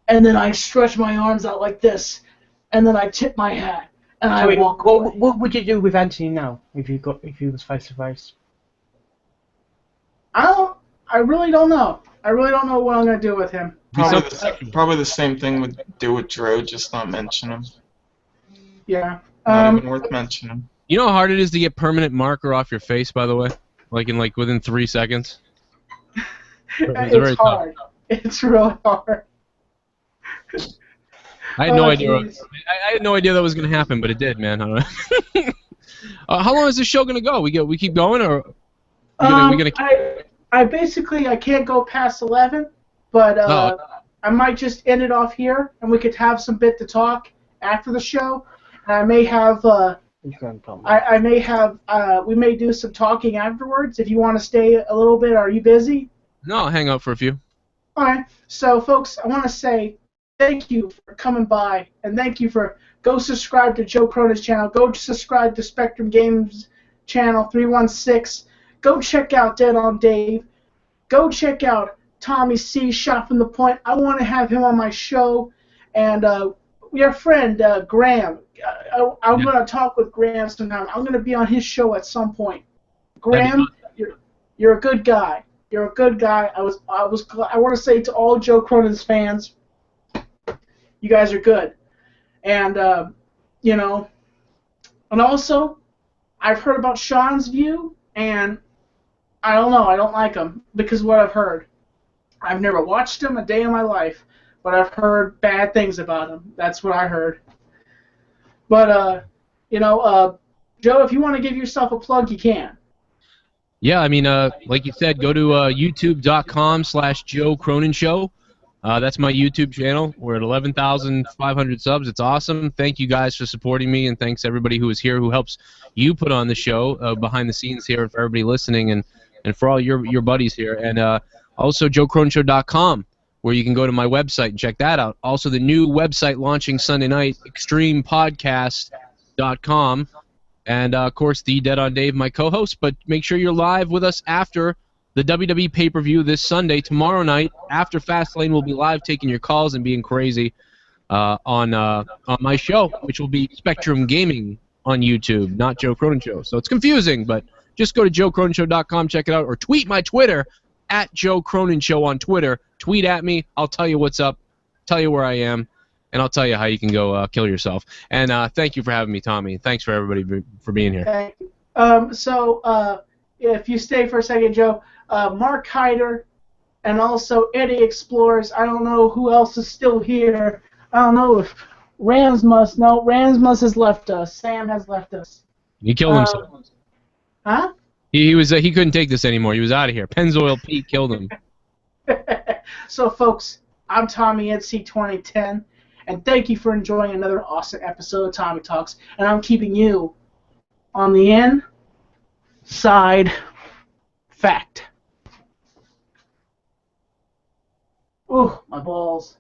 and then I stretch my arms out like this, and then I tip my hat, and I walk away. What would you do with Anthony now if you was face to face? I really don't know. I really don't know what I'm gonna do with him. Probably the same thing would do with Drew, just not mention him. Yeah. Not even worth mentioning. You know how hard it is to get permanent marker off your face, by the way? Like within 3 seconds? It's hard. It's really hard. I had no idea. I had no idea that was going to happen, but it did, man. How long is this show going to go? We keep going, or we gonna I basically can't go past 11, but I might just end it off here, and we could have some bit to talk after the show. And I may have we may do some talking afterwards. If you want to stay a little bit, are you busy? No, I'll hang out for a few. All right. So, folks, I want to say thank you for coming by, and thank you for go subscribe to Joe Cronin's channel. Go subscribe to Spectrum Games channel 316. Go check out Dead on Dave. Go check out Tommy C. Shot from the Point. I want to have him on my show. And your friend, Graham. I'm going to talk with Graham sometime. I'm going to be on his show at some point. Graham, you're a good guy. You're a good guy. I want to say to all Joe Cronin's fans, you guys are good. And, and also, I've heard about Sean's view, and I don't know. I don't like him because of what I've heard. I've never watched him a day in my life, but I've heard bad things about him. That's what I heard. But, Joe, if you want to give yourself a plug, you can. Yeah, I mean, like you said, go to youtube.com/Joe Cronin Show. That's my YouTube channel. We're at 11,500 subs. It's awesome. Thank you guys for supporting me, and thanks everybody who is here who helps you put on the show behind the scenes here, for everybody listening, and for all your buddies here. And also JoeCroninShow.com, where you can go to my website and check that out. Also, the new website launching Sunday night, ExtremePodcast.com. And, of course, the Dead on Dave, my co-host. But make sure you're live with us after the WWE pay-per-view this Sunday. Tomorrow night, after Fastlane, we'll be live taking your calls and being crazy on my show, which will be Spectrum Gaming on YouTube, not Joe Cronin Show. So it's confusing, but just go to JoeCroninShow.com, check it out, or tweet my Twitter, at Joe Cronin Show on Twitter. Tweet at me. I'll tell you what's up, tell you where I am, and I'll tell you how you can go kill yourself. And thank you for having me, Tommy. Thanks for everybody for being here. Okay. If you stay for a second, Joe, Mark Hyder and also Eddie Explorers. I don't know who else is still here. I don't know if Ramsmus. No, Ramsmus has left us. Sam has left us. He killed himself. Huh? He couldn't take this anymore. He was out of here. Pennzoil Pete killed him. So, folks, I'm Tommy NC 2010. And thank you for enjoying another awesome episode of Tommy Talks. And I'm keeping you on the inside fact. Ooh, my balls.